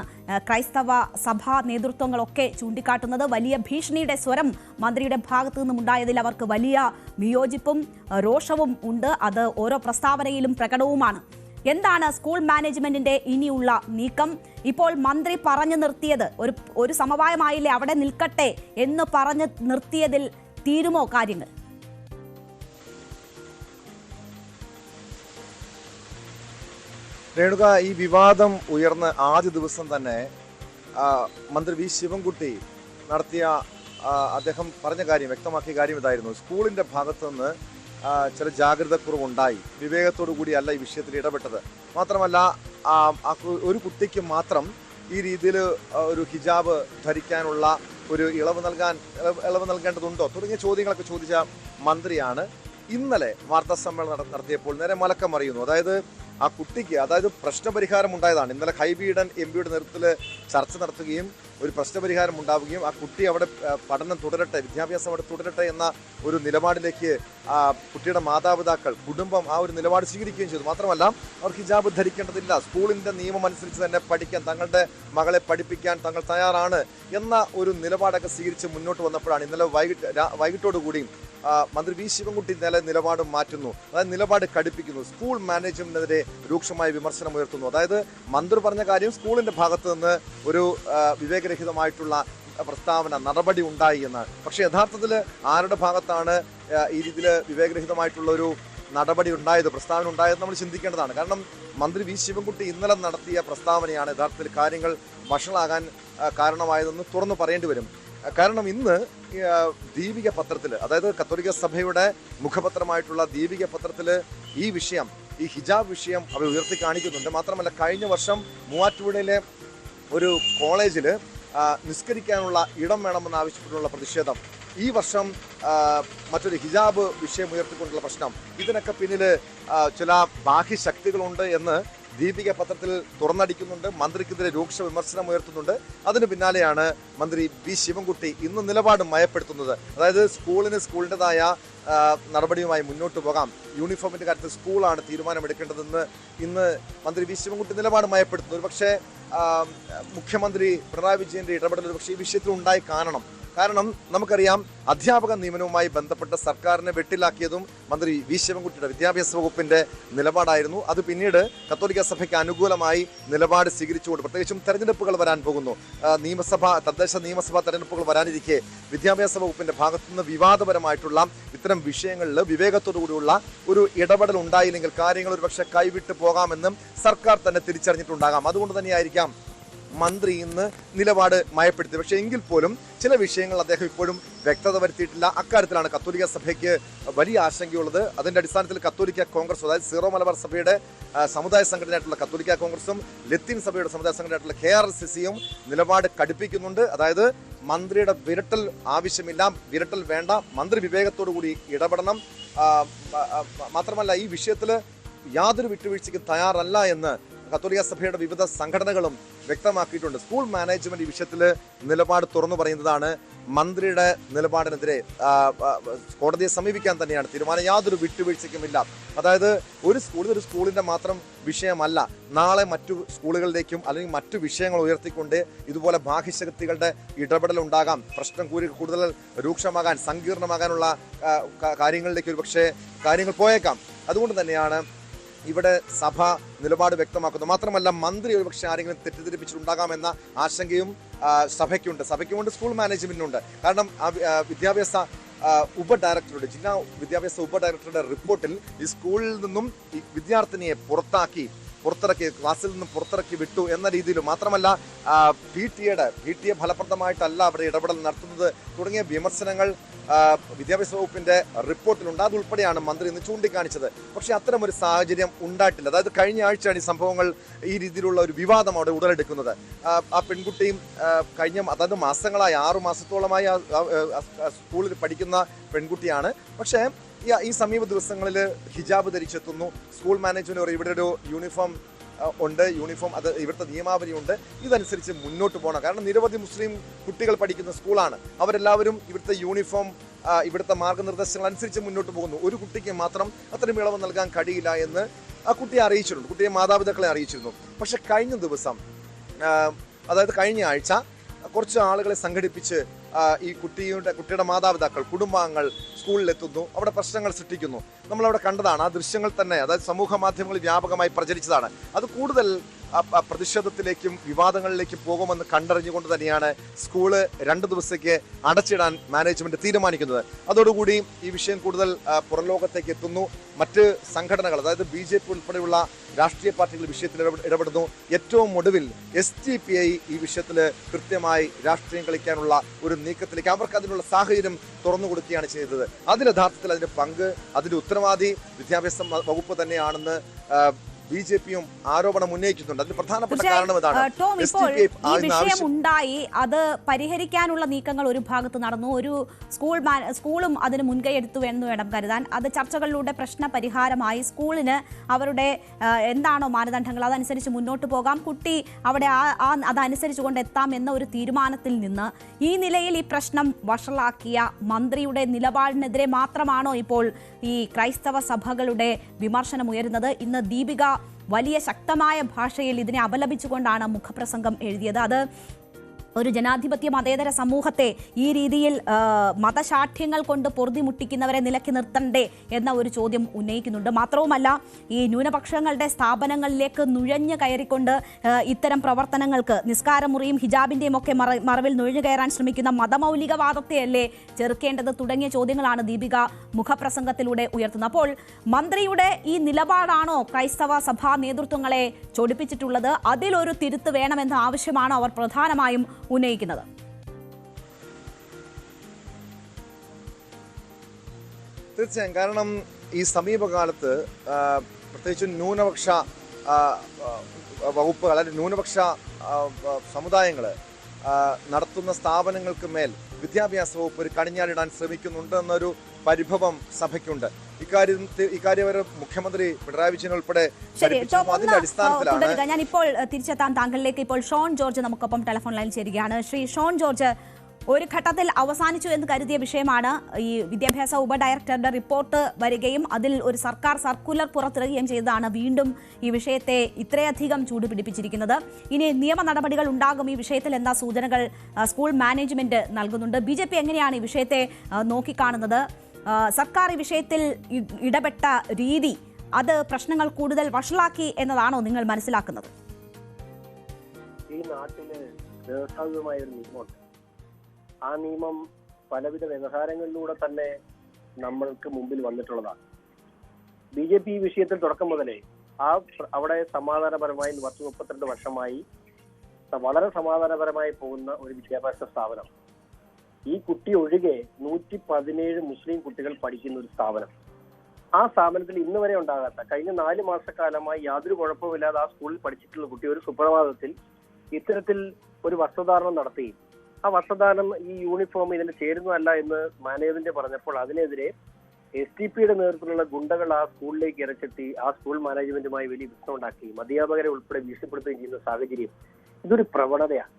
ക്രൈസ്തവ സഭാ നേതൃത്വങ്ങളൊക്കെ ചൂണ്ടിക്കാട്ടുന്നത്. വലിയ ഭീഷണിയുടെ സ്വരം മന്ത്രിയുടെ ഭാഗത്തു നിന്നും ഉണ്ടായതിൽ അവർക്ക് വലിയ വിയോജിപ്പും രോഷവും ഉണ്ട്. അത് ഓരോ പ്രസ്താവനയിലും പ്രകടവുമാണ്. എന്താണ് സ്കൂൾ മാനേജ്മെന്റിന്റെ ഇനിയുള്ള നീക്കം? ഇപ്പോൾ മന്ത്രി പറഞ്ഞു നിർത്തിയത് ഒരു സമവായമായില്ലേ, അവിടെ നിൽക്കട്ടെ എന്ന് പറഞ്ഞു നിർത്തിയതിൽ തീരുമോ കാര്യങ്ങൾ? രേണുക, ഈ വിവാദം ഉയർന്ന ആദ്യ ദിവസം തന്നെ മന്ത്രി V. ശിവൻകുട്ടി അദ്ദേഹം പറഞ്ഞ കാര്യം, വ്യക്തമാക്കിയ കാര്യം ഇതായിരുന്നു. സ്കൂളിന്റെ ഭാഗത്തു നിന്ന് ചില ജാഗ്രതക്കുറവുണ്ടായി, വിവേകത്തോടു കൂടിയല്ല ഈ വിഷയത്തിൽ ഇടപെട്ടത്. മാത്രമല്ല ഒരു കുട്ടിക്ക് മാത്രം ഈ രീതിയിൽ ഒരു ഹിജാബ് ധരിക്കാനുള്ള ഒരു ഇളവ് നൽകേണ്ടതുണ്ടോ തുടങ്ങിയ ചോദ്യങ്ങളൊക്കെ ചോദിച്ച മന്ത്രിയാണ് ഇന്നലെ വാർത്താ സമ്മേളനം നടത്തിയപ്പോൾ നേരെ മലക്കം അറിയുന്നു. അതായത് ആ കുട്ടിക്ക് പ്രശ്നപരിഹാരം ഉണ്ടായതാണ്. ഇന്നലെ ഹൈബി ഈഡൻ MP യുടെ നേതൃത്വത്തിൽ ചർച്ച നടത്തുകയും ഒരു പ്രശ്നപരിഹാരം ഉണ്ടാവുകയും ആ കുട്ടി അവിടെ പഠനം തുടരട്ടെ, വിദ്യാഭ്യാസം അവിടെ തുടരട്ടെ എന്ന ഒരു നിലപാടിലേക്ക് കുട്ടിയുടെ മാതാപിതാക്കൾ, കുടുംബം ആ ഒരു നിലപാട് സ്വീകരിക്കുകയും ചെയ്തു. മാത്രമല്ല അവർ ഹിജാബ് ധരിക്കേണ്ടതില്ല, സ്കൂളിന്റെ നിയമം അനുസരിച്ച് തന്നെ പഠിക്കാൻ, തങ്ങളുടെ മകളെ പഠിപ്പിക്കാൻ തങ്ങൾ തയ്യാറാണ് എന്ന ഒരു നിലപാടൊക്കെ സ്വീകരിച്ച് മുന്നോട്ട് വന്നപ്പോഴാണ് ഇന്നലെ വൈകിട്ടോടുകൂടി മന്ത്രി വി ശിവൻകുട്ടി നിലപാട് മാറ്റുന്നു. അതായത് നിലപാട് കടുപ്പിക്കുന്നു. സ്കൂൾ മാനേജ്മെന്റിനെതിരെ രൂക്ഷമായ വിമർശനം ഉയർത്തുന്നു. അതായത് മന്ത്രി പറഞ്ഞ കാര്യം സ്കൂളിന്റെ ഭാഗത്ത് നിന്ന് ഒരു വിവേകരഹിതമായിട്ടുള്ള പ്രസ്താവന, നടപടി ഉണ്ടായി എന്നാണ്. പക്ഷെ യഥാർത്ഥത്തിൽ ആരുടെ ഭാഗത്താണ് ഈ രീതിയിൽ വിവേകരഹിതമായിട്ടുള്ള ഒരു നടപടി ഉണ്ടായത്, പ്രസ്താവന ഉണ്ടായത് നമ്മൾ ചിന്തിക്കേണ്ടതാണ്. കാരണം മന്ത്രി വി ശിവൻകുട്ടി ഇന്നലെ നടത്തിയ പ്രസ്താവനയാണ് യഥാർത്ഥത്തിൽ കാര്യങ്ങൾ വഷളാകാൻ കാരണമായതെന്ന് തുറന്നു പറയേണ്ടി വരും. കാരണം ഇന്ന് ദീപിക പത്രത്തിൽ, അതായത് കത്തോലിക്ക സഭയുടെ മുഖപത്രമായിട്ടുള്ള ദീപിക പത്രത്തിൽ ഈ വിഷയം, ഈ ഹിജാബ് വിഷയം അവർ ഉയർത്തി കാണിക്കുന്നുണ്ട്. മാത്രമല്ല കഴിഞ്ഞ വർഷം മൂവാറ്റുപുഴയിലെ ഒരു കോളേജിൽ നിസ്കരിക്കാനുള്ള ഇടം വേണമെന്ന് ആവശ്യപ്പെട്ടുള്ള പ്രതിഷേധം, ഈ വർഷം മറ്റൊരു ഹിജാബ് വിഷയം ഉയർത്തിക്കൊണ്ടുള്ള പ്രശ്നം, ഇതിനൊക്കെ പിന്നിൽ ചില ബാഹ്യശക്തികളുണ്ട് എന്ന് ദീപിക പത്രത്തിൽ തുറന്നടിക്കുന്നുണ്ട്. മന്ത്രിക്കെതിരെ രൂക്ഷ വിമർശനം ഉയർത്തുന്നുണ്ട്. അതിന് പിന്നാലെയാണ് മന്ത്രി വി ശിവൻകുട്ടി ഇന്ന് നിലപാട് മയപ്പെടുത്തുന്നത്. അതായത് സ്കൂളിൻ്റെതായ നടപടിയുമായി മുന്നോട്ട് പോകാം, യൂണിഫോമിന്റെ കാര്യത്തിൽ സ്കൂളാണ് തീരുമാനമെടുക്കേണ്ടതെന്ന് ഇന്ന് മന്ത്രി വി ശിവൻകുട്ടി നിലപാട് മയപ്പെടുത്തുന്നു. ഒരു പക്ഷേ മുഖ്യമന്ത്രി പിണറായി വിജയന്റെ ഇടപെടൽ ഒരു പക്ഷേ ഈ വിഷയത്തിൽ ഉണ്ടായി കാണണം. കാരണം നമുക്കറിയാം, അധ്യാപക നിയമനവുമായി ബന്ധപ്പെട്ട് സർക്കാരിനെ വെട്ടിലാക്കിയതും മന്ത്രി വി ശിവൻകുട്ടിയുടെ വിദ്യാഭ്യാസ വകുപ്പിന്റെ നിലപാടായിരുന്നു. അത് പിന്നീട് കത്തോലിക്ക സഭയ്ക്ക് അനുകൂലമായി നിലപാട് സ്വീകരിച്ചുകൊണ്ട്, പ്രത്യേകിച്ചും തെരഞ്ഞെടുപ്പുകൾ വരാൻ പോകുന്നു, തദ്ദേശ നിയമസഭാ തെരഞ്ഞെടുപ്പുകൾ വരാനിരിക്കെ വിദ്യാഭ്യാസ വകുപ്പിന്റെ ഭാഗത്തുനിന്ന് വിവാദപരമായിട്ടുള്ള ഇത്തരം വിഷയങ്ങളിൽ വിവേകത്തോടുകൂടിയുള്ള ഒരു ഇടപെടൽ ഉണ്ടായില്ലെങ്കിൽ കാര്യങ്ങൾ ഒരുപക്ഷെ കൈവിട്ട് പോകാമെന്നും സർക്കാർ തന്നെ തിരിച്ചറിഞ്ഞിട്ടുണ്ടാകാം. അതുകൊണ്ട് തന്നെയായിരിക്കാം മന്ത്രി ഇന്ന് നിലപാട് മയപ്പെടുത്തി. പക്ഷേ എങ്കിൽ പോലും ചില വിഷയങ്ങൾ അദ്ദേഹം ഇപ്പോഴും വ്യക്തത വരുത്തിയിട്ടില്ല. അക്കാര്യത്തിലാണ് കത്തോലിക്ക സഭയ്ക്ക് വലിയ ആശങ്കയുള്ളത്. അതിന്റെ അടിസ്ഥാനത്തിൽ കത്തോലിക്ക കോൺഗ്രസ്, അതായത് സീറോ മലബാർ സഭയുടെ സമുദായ സംഘടനയായിട്ടുള്ള കത്തോലിക്ക കോൺഗ്രസും ലത്തീൻ സഭയുടെ സമുദായ സംഘടനയായിട്ടുള്ള KRCCയും നിലപാട് കടുപ്പിക്കുന്നുണ്ട്. അതായത് മന്ത്രിയുടെ വിരട്ടൽ ആവശ്യമില്ല, വിരട്ടൽ വേണ്ട, മന്ത്രി വിവേകത്തോടു കൂടി ഇടപെടണം. മാത്രമല്ല ഈ വിഷയത്തിൽ യാതൊരു വിട്ടുവീഴ്ചയ്ക്കും തയ്യാറല്ല എന്ന് കത്തോലിക്ക സഭയുടെ വിവിധ സംഘടനകളും വ്യക്തമാക്കിയിട്ടുണ്ട്. സ്കൂൾ മാനേജ്മെന്റ് ഈ വിഷയത്തിൽ നിലപാട് തുറന്നു പറയുന്നതാണ്. മന്ത്രിയുടെ നിലപാടിനെതിരെ കോടതിയെ സമീപിക്കാൻ തന്നെയാണ് തീരുമാനം. യാതൊരു വിട്ടുവീഴ്ചയ്ക്കുമില്ല. അതായത് ഒരു സ്കൂളിന്റെ മാത്രം വിഷയമല്ല, നാളെ മറ്റു സ്കൂളുകളിലേക്കും അല്ലെങ്കിൽ മറ്റു വിഷയങ്ങൾ ഉയർത്തിക്കൊണ്ട് ഇതുപോലെ ബാഹ്യശക്തികളുടെ ഇടപെടൽ ഉണ്ടാകാം. പ്രശ്നം കൂടുതൽ രൂക്ഷമാകാൻ, സങ്കീർണമാകാനുള്ള കാര്യങ്ങളിലേക്ക് ഒരു പക്ഷേ കാര്യങ്ങൾ പോയേക്കാം. അതുകൊണ്ട് തന്നെയാണ് ഇവിടെ സഭ നിലപാട് വ്യക്തമാക്കുന്നു. മാത്രമല്ല മന്ത്രി ഒരുപക്ഷെ ആരെങ്കിലും തെറ്റിദ്ധരിപ്പിച്ചിട്ടുണ്ടാകാമെന്ന ആശങ്കയും സഭയ്ക്കുണ്ട്, സ്കൂൾ മാനേജ്മെന്റിനുണ്ട്. കാരണം വിദ്യാഭ്യാസ ഉപഡയറക്ടറുടെ, ജില്ലാ വിദ്യാഭ്യാസ ഉപഡയറക്ടറുടെ റിപ്പോർട്ടിൽ ഈ സ്കൂളിൽ നിന്നും ഈ വിദ്യാർത്ഥിനിയെ പുറത്തിറക്കി, ക്ലാസ്സിൽ നിന്നും പുറത്തിറക്കി വിട്ടു എന്ന രീതിയിൽ, മാത്രമല്ല PTA ഫലപ്രദമായിട്ടല്ല അവിടെ ഇടപെടൽ നടത്തുന്നത് തുടങ്ങിയ വിമർശനങ്ങൾ വിദ്യാഭ്യാസ വകുപ്പിന്റെ റിപ്പോർട്ടിലുണ്ട്. അതുൾപ്പെടെയാണ് മന്ത്രി ഇന്ന് ചൂണ്ടിക്കാണിച്ചത്. പക്ഷെ അത്തരമൊരു സാഹചര്യം ഉണ്ടായിട്ടില്ല. അതായത് കഴിഞ്ഞ ആഴ്ചയാണ് ഈ സംഭവങ്ങൾ, ഈ രീതിയിലുള്ള ഒരു വിവാദം അവിടെ ഉടലെടുക്കുന്നത്. ആ പെൺകുട്ടിയും അതായത് മാസങ്ങളായി, 6 മാസത്തോളമായി സ്കൂളിൽ പഠിക്കുന്ന പെൺകുട്ടിയാണ്. പക്ഷേ ഈ സമീപ ദിവസങ്ങളിൽ ഹിജാബ് ധരിച്ചെത്തുന്നു. സ്കൂൾ മാനേജ്മെന്റ് ഇവിടെ ഒരു യൂണിഫോം അത് ഇവിടുത്തെ നിയമാവലിയുണ്ട്, ഇതനുസരിച്ച് മുന്നോട്ട് പോകണം. കാരണം നിരവധി മുസ്ലിം കുട്ടികൾ പഠിക്കുന്ന സ്കൂളാണ്. അവരെല്ലാവരും ഇവിടുത്തെ യൂണിഫോം, ഇവിടുത്തെ മാർഗനിർദ്ദേശങ്ങൾ അനുസരിച്ച് മുന്നോട്ട് പോകുന്നു. ഒരു കുട്ടിക്ക് മാത്രം അത്തരം ഇളവ് നൽകാൻ കഴിയില്ല എന്ന് ആ കുട്ടിയെ അറിയിച്ചിട്ടുണ്ട്, കുട്ടിയെ മാതാപിതാക്കളെ അറിയിച്ചിരുന്നു. പക്ഷെ കഴിഞ്ഞ ദിവസം, അതായത് കഴിഞ്ഞ ആഴ്ച കുറച്ച് ആളുകളെ സംഘടിപ്പിച്ച് ഈ കുട്ടിയുടെ മാതാപിതാക്കൾ, കുടുംബാംഗങ്ങൾ സ്കൂളിലെത്തുന്നു, അവിടെ പ്രശ്നങ്ങൾ സൃഷ്ടിക്കുന്നു. നമ്മളവിടെ കണ്ടതാണ്. ആ ദൃശ്യങ്ങൾ തന്നെ, അതായത് സമൂഹ മാധ്യമങ്ങളിൽ വ്യാപകമായി പ്രചരിച്ചതാണ്. അത് കൂടുതൽ പ്രതിഷേധത്തിലേക്കും വിവാദങ്ങളിലേക്കും പോകുമെന്ന് കണ്ടറിഞ്ഞുകൊണ്ട് തന്നെയാണ് സ്കൂള് 2 ദിവസത്തേക്ക് അടച്ചിടാൻ മാനേജ്മെന്റ് തീരുമാനിക്കുന്നത്. അതോടുകൂടി ഈ വിഷയം കൂടുതൽ പുറംലോകത്തേക്ക് എത്തുന്നു. മറ്റ് സംഘടനകൾ, അതായത് BJP ഉൾപ്പെടെയുള്ള രാഷ്ട്രീയ പാർട്ടികൾ വിഷയത്തിൽ ഇടപെടുന്നു. ഏറ്റവും ഒടുവിൽ SDPI ഈ വിഷയത്തിൽ കൃത്യമായി രാഷ്ട്രീയം കളിക്കാനുള്ള ഒരു നീക്കത്തിലേക്ക്, അവർക്ക് അതിനുള്ള സാഹചര്യം തുറന്നു കൊടുക്കുകയാണ് ചെയ്തത്. അതിൽ യഥാർത്ഥത്തിൽ അതിന്റെ പങ്ക്, അതിന്റെ ഉത്തരവാദി വിദ്യാഭ്യാസ വകുപ്പ് തന്നെയാണെന്ന് BJP-യും ആരോപണം ഉന്നയിക്കുന്നുണ്ട്. അതിന് പ്രധാനപ്പെട്ട കാരണം ഇതാണ്. ടോം, ഇപ്പോൾ ഈ വിഷയം ഉണ്ടായി, അത് പരിഹരിക്കാനുള്ള നീക്കങ്ങൾ ഒരു ഭാഗത്ത് നടന്നു. ഒരു സ്കൂളും അതിന് മുൻകൈ എടുത്തു എന്ന് വേണം കരുതാൻ. അത് ചർച്ചകളിലൂടെ പ്രശ്ന പരിഹാരമായി. സ്കൂളിന് അവരുടെ എന്താണോ മാനദണ്ഡങ്ങൾ അതനുസരിച്ച് മുന്നോട്ട് പോകാം, കുട്ടി അവിടെ അതനുസരിച്ചുകൊണ്ട് എത്താം എന്ന ഒരു തീരുമാനത്തിൽ നിന്ന് ഈ നിലയിൽ ഈ പ്രശ്നം വഷളാക്കിയ മന്ത്രിയുടെ നിലപാടിനെതിരെ മാത്രമാണോ ഇപ്പോൾ ഈ ക്രൈസ്തവ സഭകളുടെ വിമർശനം ഉയരുന്നത്? ഇന്ന് ദീപിക വലിയ ശക്തമായ ഭാഷയിൽ ഇതിനെ അപലപിച്ചുകൊണ്ടാണ് മുഖപ്രസംഗം എഴുതിയത്. അത് ഒരു ജനാധിപത്യ മതേതര സമൂഹത്തെ ഈ രീതിയിൽ മതശാഠ്യങ്ങൾ കൊണ്ട് പൊറുതിമുട്ടിക്കുന്നവരെ നിലയ്ക്ക് നിർത്തണ്ടേ എന്ന ഒരു ചോദ്യം ഉന്നയിക്കുന്നുണ്ട്. മാത്രവുമല്ല, ഈ ന്യൂനപക്ഷങ്ങളുടെ സ്ഥാപനങ്ങളിലേക്ക് നുഴഞ്ഞു കയറിക്കൊണ്ട് ഇത്തരം പ്രവർത്തനങ്ങൾക്ക് നിസ്കാരമുറിയും ഹിജാബിന്റെയും ഒക്കെ മറവിൽ നുഴഞ്ഞു കയറാൻ ശ്രമിക്കുന്ന മതമൗലികവാദത്തെയല്ലേ ചെറുക്കേണ്ടത് തുടങ്ങിയ ചോദ്യങ്ങളാണ് ദീപിക മുഖപ്രസംഗത്തിലൂടെ ഉയർത്തുന്നത്. അപ്പോൾ മന്ത്രിയുടെ ഈ നിലപാടാണോ ക്രൈസ്തവ സഭാ നേതൃത്വങ്ങളെ ചൊടിപ്പിച്ചിട്ടുള്ളത്? അതിലൊരു തിരുത്ത് വേണമെന്ന ആവശ്യമാണോ അവർ പ്രധാനമായും ഉന്നയിക്കുന്നത്? തീർച്ചയായും. കാരണം ഈ സമീപകാലത്ത് പ്രത്യേകിച്ച് ന്യൂനപക്ഷ വകുപ്പുകൾ അല്ലെങ്കിൽ ന്യൂനപക്ഷ സമുദായങ്ങൾ നടത്തുന്ന സ്ഥാപനങ്ങൾക്ക് മേൽ വിദ്യാഭ്യാസ വകുപ്പ് ഒരു കണിഞ്ഞാലിടാൻ ശ്രമിക്കുന്നുണ്ട് എന്നൊരു പരിഭവം സഭയ്ക്കുണ്ട്. ഇക്കാര്യം മുഖ്യമന്ത്രി പിണറായി വിജയൻ ഉൾപ്പെടെ അതിന്റെ അടിസ്ഥാനത്തിലാണ്. ഞാൻ ഇപ്പോൾ തിരിച്ചെത്താൻ താങ്കളിലേക്ക്. ഇപ്പോൾ ഷോൺ ജോർജ് നമുക്കൊപ്പം ടെലിഫോൺ ലൈനിൽ ചേരുകയാണ്. ശ്രീ ഷോൺ ജോർജ്, ഒരു ഘട്ടത്തിൽ അവസാനിച്ചു എന്ന് കരുതിയ വിഷയമാണ് ഈ വിദ്യാഭ്യാസ ഉപഡയറക്ടറുടെ റിപ്പോർട്ട് വരികയും അതിൽ ഒരു സർക്കാർ സർക്കുലർ പുറത്തിറക്കുകയും ചെയ്തതാണ് വീണ്ടും ഈ വിഷയത്തെ ഇത്രയധികം ചൂടുപിടിപ്പിച്ചിരിക്കുന്നത്. ഇനി നിയമ നടപടികൾ ഉണ്ടാകും. ഈ വിഷയത്തിൽ എന്താ സൂചനകൾ സ്കൂൾ മാനേജ്മെന്റ് നൽകുന്നുണ്ട്? BJP എങ്ങനെയാണ് ഈ വിഷയത്തെ നോക്കിക്കാണുന്നത്? സർക്കാർ ഈ വിഷയത്തിൽ ഇടപെട്ട രീതി അത് പ്രശ്നങ്ങൾ കൂടുതൽ വഷളാക്കി എന്നതാണോ നിങ്ങൾ മനസ്സിലാക്കുന്നത്? ഈ നാട്ടില് വ്യവസ്ഥാപിതമായ ഒരു നിയമമുണ്ട്. ആ നിയമം പലവിധ വ്യവഹാരങ്ങളിലൂടെ തന്നെ നമ്മൾക്ക് മുമ്പിൽ വന്നിട്ടുള്ളതാണ്. BJP ഈ വിഷയത്തിൽ തുടക്കം മുതലേ അവിടെ സമാധാനപരമായി 32 വർഷമായി വളരെ സമാധാനപരമായി പോകുന്ന ഒരു വിദ്യാഭ്യാസ സ്ഥാപനം. ഈ കുട്ടി ഒഴികെ 117 മുസ്ലിം കുട്ടികൾ പഠിക്കുന്ന ഒരു സ്ഥാപനം. ആ സ്ഥാപനത്തിൽ ഇന്ന് വരെ ഉണ്ടാകാത്ത, കഴിഞ്ഞ 4 മാസക്കാലമായി യാതൊരു കുഴപ്പമില്ലാതെ ആ സ്കൂളിൽ പഠിച്ചിട്ടുള്ള കുട്ടി ഒരു സുപ്രഭാതത്തിൽ ഇത്തരത്തിൽ ഒരു വസ്ത്രധാരണം നടത്തി. ആ വസ്ത്രധാരണം ഈ യൂണിഫോം ഇതിന് ചേരുന്നതല്ല എന്ന് മാനേജ്മെന്റ് പറഞ്ഞപ്പോൾ അതിനെതിരെ STPയുടെ നേതൃത്വത്തിലുള്ള ഗുണ്ടകൾ ആ സ്കൂളിലേക്ക് ഇറച്ചെത്തി ആ സ്കൂൾ മാനേജ്മെന്റുമായി വലിയ പ്രശ്നം ഉണ്ടാക്കുകയും അധ്യാപകരെ ഉൾപ്പെടെ ഭീഷണിപ്പെടുത്തുകയും ചെയ്യുന്ന സാഹചര്യം ഇതൊരു പ്രവണതയാണ്.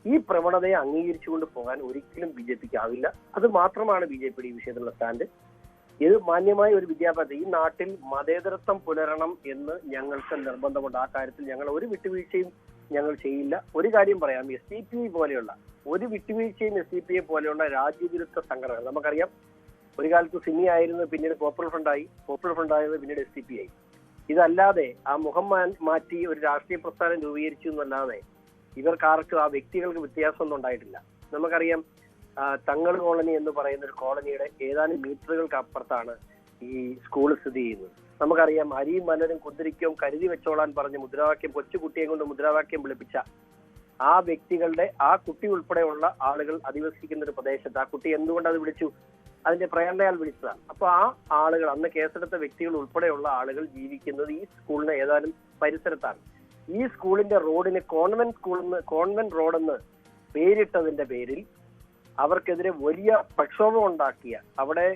ഈ പ്രവണതയെ അംഗീകരിച്ചുകൊണ്ട് പോകാൻ ഒരിക്കലും BJPക്ക് ആവില്ല. അത് മാത്രമാണ് BJPയുടെ ഈ വിഷയത്തിലുള്ള സ്റ്റാൻഡ്. ഇത് മാന്യമായ ഒരു വിദ്യാഭ്യാസം, ഈ നാട്ടിൽ മതേതരത്വം പുലരണം എന്ന് ഞങ്ങൾക്ക് നിർബന്ധമുണ്ട്. ആ കാര്യത്തിൽ ഞങ്ങൾ ഒരു വിട്ടുവീഴ്ചയും ഞങ്ങൾ ചെയ്യില്ല. ഒരു കാര്യം പറയാം, SDPI പോലെയുള്ള ഒരു വിട്ടുവീഴ്ചയും SDPI പോലെയുള്ള രാജ്യവിരുദ്ധ സംഘടനകൾ നമുക്കറിയാം. ഒരു കാലത്ത് സിമി ആയിരുന്നു, പിന്നീട് പോപ്പുലർ ഫ്രണ്ടായത് പിന്നീട് SDPI. ഇതല്ലാതെ ആ മുഖം മാറ്റി ഒരു രാഷ്ട്രീയ പ്രസ്ഥാനം രൂപീകരിച്ചു എന്നല്ലാതെ ഇവർക്കാർക്കും ആ വ്യക്തികൾക്ക് വ്യത്യാസമൊന്നും ഉണ്ടായിട്ടില്ല. നമുക്കറിയാം, തങ്ങൾ കോളനി എന്ന് പറയുന്ന ഒരു കോളനിയുടെ ഏതാനും മീറ്ററുകൾക്ക് അപ്പുറത്താണ് ഈ സ്കൂൾ സ്ഥിതി ചെയ്യുന്നത്. നമുക്കറിയാം, അരിയും മലരും കുന്തിരിക്കവും കരുതി വെച്ചോളാൻ പറഞ്ഞ് മുദ്രാവാക്യം, കൊച്ചുകുട്ടിയെ കൊണ്ട് മുദ്രാവാക്യം വിളിപ്പിച്ച ആ വ്യക്തികളുടെ, ആ കുട്ടി ഉൾപ്പെടെയുള്ള ആളുകൾ അധിവസിക്കുന്ന ഒരു പ്രദേശത്ത് ആ കുട്ടി എന്തുകൊണ്ട് അത് വിളിച്ചു, അതിന്റെ പ്രേരണയാൽ വിളിച്ചതാണ്. അപ്പൊ ആ ആളുകൾ, അന്ന് കേസെടുത്ത വ്യക്തികൾ ഉൾപ്പെടെയുള്ള ആളുകൾ ജീവിക്കുന്നത് ഈ സ്കൂളിന് ഏതാനും പരിസരത്താണ്. ഈ സ്കൂളിന്റെ റോഡിന് കോൺവെന്റ് റോഡെന്ന് പേരിട്ടതിന്റെ പേരിൽ അവർക്കെതിരെ വലിയ പ്രക്ഷോഭം ഉണ്ടാക്കിയ, അവിടെ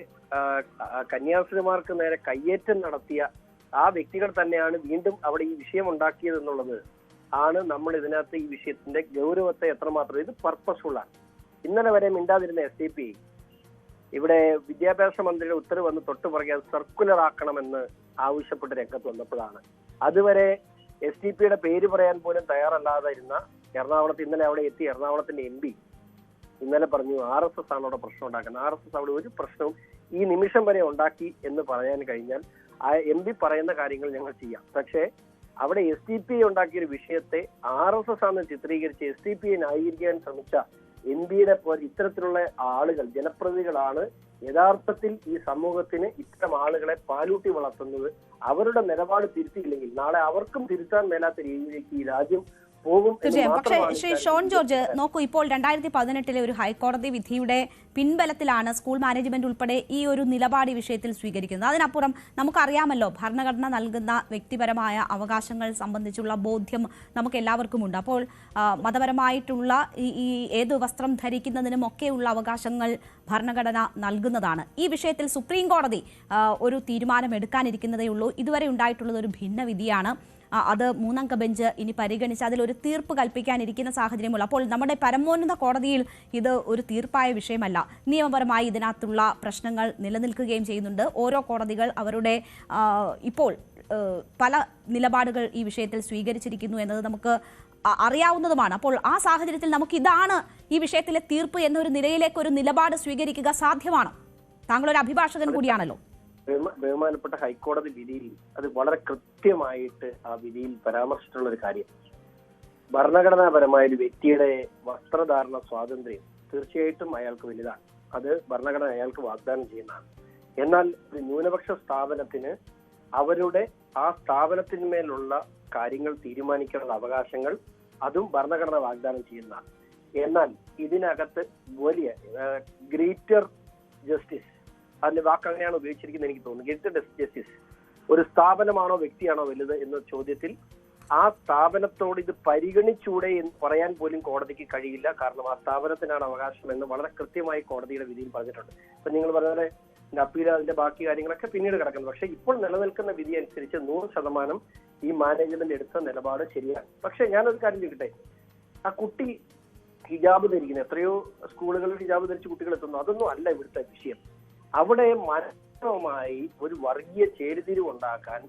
കന്യാസ്ത്രീമാർക്ക് നേരെ കയ്യേറ്റം നടത്തിയ ആ വ്യക്തികൾ തന്നെയാണ് വീണ്ടും അവിടെ ഈ വിഷയം ഉണ്ടാക്കിയത് എന്നുള്ളത് ആണ് നമ്മൾ ഇതിനകത്ത് ഈ വിഷയത്തിന്റെ ഗൗരവത്തെ എത്രമാത്രം, ഇത് പർപ്പസ്ഫുൾ ആണ്. ഇന്നലെ വരെ മിണ്ടാതിരുന്ന SDPI ഇവിടെ വിദ്യാഭ്യാസ മന്ത്രിയുടെ ഉത്തരവ് വന്ന് തൊട്ടുപുറകെ അത് സർക്കുലർ ആക്കണമെന്ന് ആവശ്യപ്പെട്ട് രംഗത്ത് വന്നപ്പോഴാണ്. അതുവരെ SDPയുടെ പേര് പറയാൻ പോലും തയ്യാറല്ലാതെ ഇരുന്ന എറണാകുളത്ത്, ഇന്നലെ അവിടെ എത്തി എറണാകുളത്തിന്റെ MP ഇന്നലെ പറഞ്ഞു RSS ആണ് അവിടെ പ്രശ്നം ഉണ്ടാക്കുന്നത്. RSS അവിടെ ഒരു പ്രശ്നവും ഈ നിമിഷം വരെ ഉണ്ടാക്കി എന്ന് പറയാൻ കഴിഞ്ഞാൽ ആ MP പറയുന്ന കാര്യങ്ങൾ ഞങ്ങൾ ചെയ്യാം. പക്ഷേ അവിടെ SDPI ഉണ്ടാക്കിയൊരു വിഷയത്തെ RSS ആണെന്ന് ചിത്രീകരിച്ച് SDPയെ ന്യായീകരിക്കാൻ ശ്രമിച്ച MP-യുടെ ഇത്തരത്തിലുള്ള ആളുകൾ, ജനപ്രതിനിധികളാണ് യഥാർത്ഥത്തിൽ ഈ സമൂഹത്തിന് ഇത്തരം ആളുകളെ പാലൂട്ടി വളർത്തുന്നത്. അവരുടെ നിലപാട് തിരുത്തിയില്ലെങ്കിൽ നാളെ അവർക്കും തിരുത്താൻ മേലാത്ത രീതിയിലേക്ക് ഈ രാജ്യം പോകും എന്ന് തീർച്ചയായും. പക്ഷേ മാത്രമാണ് ശ്രീ ഷോൺ ജോർജ് നോക്കൂ, ഇപ്പോൾ 2018 ഒരു ഹൈക്കോടതി വിധിയുടെ പിൻബലത്തിലാണ് സ്കൂൾ മാനേജ്മെന്റ് ഉൾപ്പെടെ ഈ ഒരു നിലപാട് ഈ വിഷയത്തിൽ സ്വീകരിക്കുന്നത്. അതിനപ്പുറം നമുക്കറിയാമല്ലോ, ഭരണഘടന നൽകുന്ന വ്യക്തിപരമായ അവകാശങ്ങൾ സംബന്ധിച്ചുള്ള ബോധ്യം നമുക്ക് എല്ലാവർക്കും ഉണ്ട്. അപ്പോൾ മതപരമായിട്ടുള്ള ഈ ഏത് വസ്ത്രം ധരിക്കുന്നതിനും ഒക്കെയുള്ള അവകാശങ്ങൾ ഭരണഘടന നൽകുന്നതാണ്. ഈ വിഷയത്തിൽ സുപ്രീം കോടതി ഒരു തീരുമാനം എടുക്കാനിരിക്കുന്നതേ ഉള്ളൂ. ഇതുവരെ ഉണ്ടായിട്ടുള്ളത് ഒരു ഭിന്നവിധിയാണ്. അത് 3-അംഗ ബെഞ്ച് ഇനി പരിഗണിച്ച് അതിലൊരു തീർപ്പ് കൽപ്പിക്കാനിരിക്കുന്ന സാഹചര്യമുള്ളൂ. അപ്പോൾ നമ്മുടെ പരമോന്നത കോടതിയിൽ ഇത് ഒരു തീർപ്പായ വിഷയമല്ല. നിയമപരമായി ഇതിനകത്തുള്ള പ്രശ്നങ്ങൾ നിലനിൽക്കുകയും ചെയ്യുന്നുണ്ട്. ഓരോ കോടതികൾ അവരുടെ ഇപ്പോൾ പല നിലപാടുകൾ ഈ വിഷയത്തിൽ സ്വീകരിച്ചിരിക്കുന്നു എന്നത് നമുക്ക് അറിയാവുന്നതുമാണ്. അപ്പോൾ ആ സാഹചര്യത്തിൽ നമുക്ക് ഇതാണ് ഈ വിഷയത്തിലെ തീർപ്പ് എന്നൊരു നിലയിലേക്ക് ഒരു നിലപാട് സ്വീകരിക്കുക സാധ്യമാണ്? താങ്കളൊരു അഭിഭാഷകൻ കൂടിയാണല്ലോ. ബഹുമാനപ്പെട്ട ഹൈക്കോടതി വിധിയിൽ അത് വളരെ കൃത്യമായിട്ട് ആ വിധിയിൽ പരാമർശിച്ചിട്ടുള്ള ഒരു കാര്യം, ഭരണഘടനാപരമായ ഒരു വ്യക്തിയുടെ വസ്ത്രധാരണ സ്വാതന്ത്ര്യം തീർച്ചയായിട്ടും അയാൾക്ക് വലുതാണ്. അത് ഭരണഘടന അയാൾക്ക് വാഗ്ദാനം ചെയ്യുന്നതാണ്. എന്നാൽ ഒരു ന്യൂനപക്ഷ സ്ഥാപനത്തിന് അവരുടെ ആ സ്ഥാപനത്തിന്മേലുള്ള കാര്യങ്ങൾ തീരുമാനിക്കാനുള്ള അവകാശങ്ങൾ അതും ഭരണഘടന വാഗ്ദാനം ചെയ്യുന്നതാണ്. എന്നാൽ ഇതിനകത്ത് വലിയ ഗ്രേറ്റർ ജസ്റ്റിസ്, അതിന്റെ വാക്ക് അങ്ങനെയാണ് ഉപയോഗിച്ചിരിക്കുന്നത് എനിക്ക് തോന്നുന്നു. ഗ്രേറ്റർ ജസ്റ്റിസ്, ഒരു സ്ഥാപനമാണോ വ്യക്തിയാണോ വലുത് എന്ന ചോദ്യത്തിൽ ആ സ്ഥാപനത്തോട് ഇത് പരിഗണിച്ചൂടെ എന്ന് പറയാൻ പോലും കോടതിക്ക് കഴിയില്ല. കാരണം ആ സ്ഥാപനത്തിനാണ് അവകാശം എന്ന് വളരെ കൃത്യമായി കോടതിയുടെ വിധിയിൽ പറഞ്ഞിട്ടുണ്ട്. ഇപ്പൊ നിങ്ങൾ പറഞ്ഞ അപ്പീൽ, അതിന്റെ ബാക്കി കാര്യങ്ങളൊക്കെ പിന്നീട് കിടക്കുന്നത്. പക്ഷെ ഇപ്പോൾ നിലനിൽക്കുന്ന വിധി അനുസരിച്ച് 100% ഈ മാനേജ്മെന്റ് എടുത്ത നിലപാട് ശരിയാണ്. പക്ഷെ ഞാനൊരു കാര്യം ചോദിക്കട്ടെ, ആ കുട്ടി ഹിജാബ് ധരിക്കുന്നത്, എത്രയോ സ്കൂളുകളിൽ ഹിജാബ് ധരിച്ച് കുട്ടികൾ എത്തുന്നു, അതൊന്നും അല്ല ഇവിടുത്തെ വിഷയം. അവിടെ മനഃപൂർവ്വമായി ഒരു വർഗീയ ചേരിതിരിവ് ഉണ്ടാക്കാൻ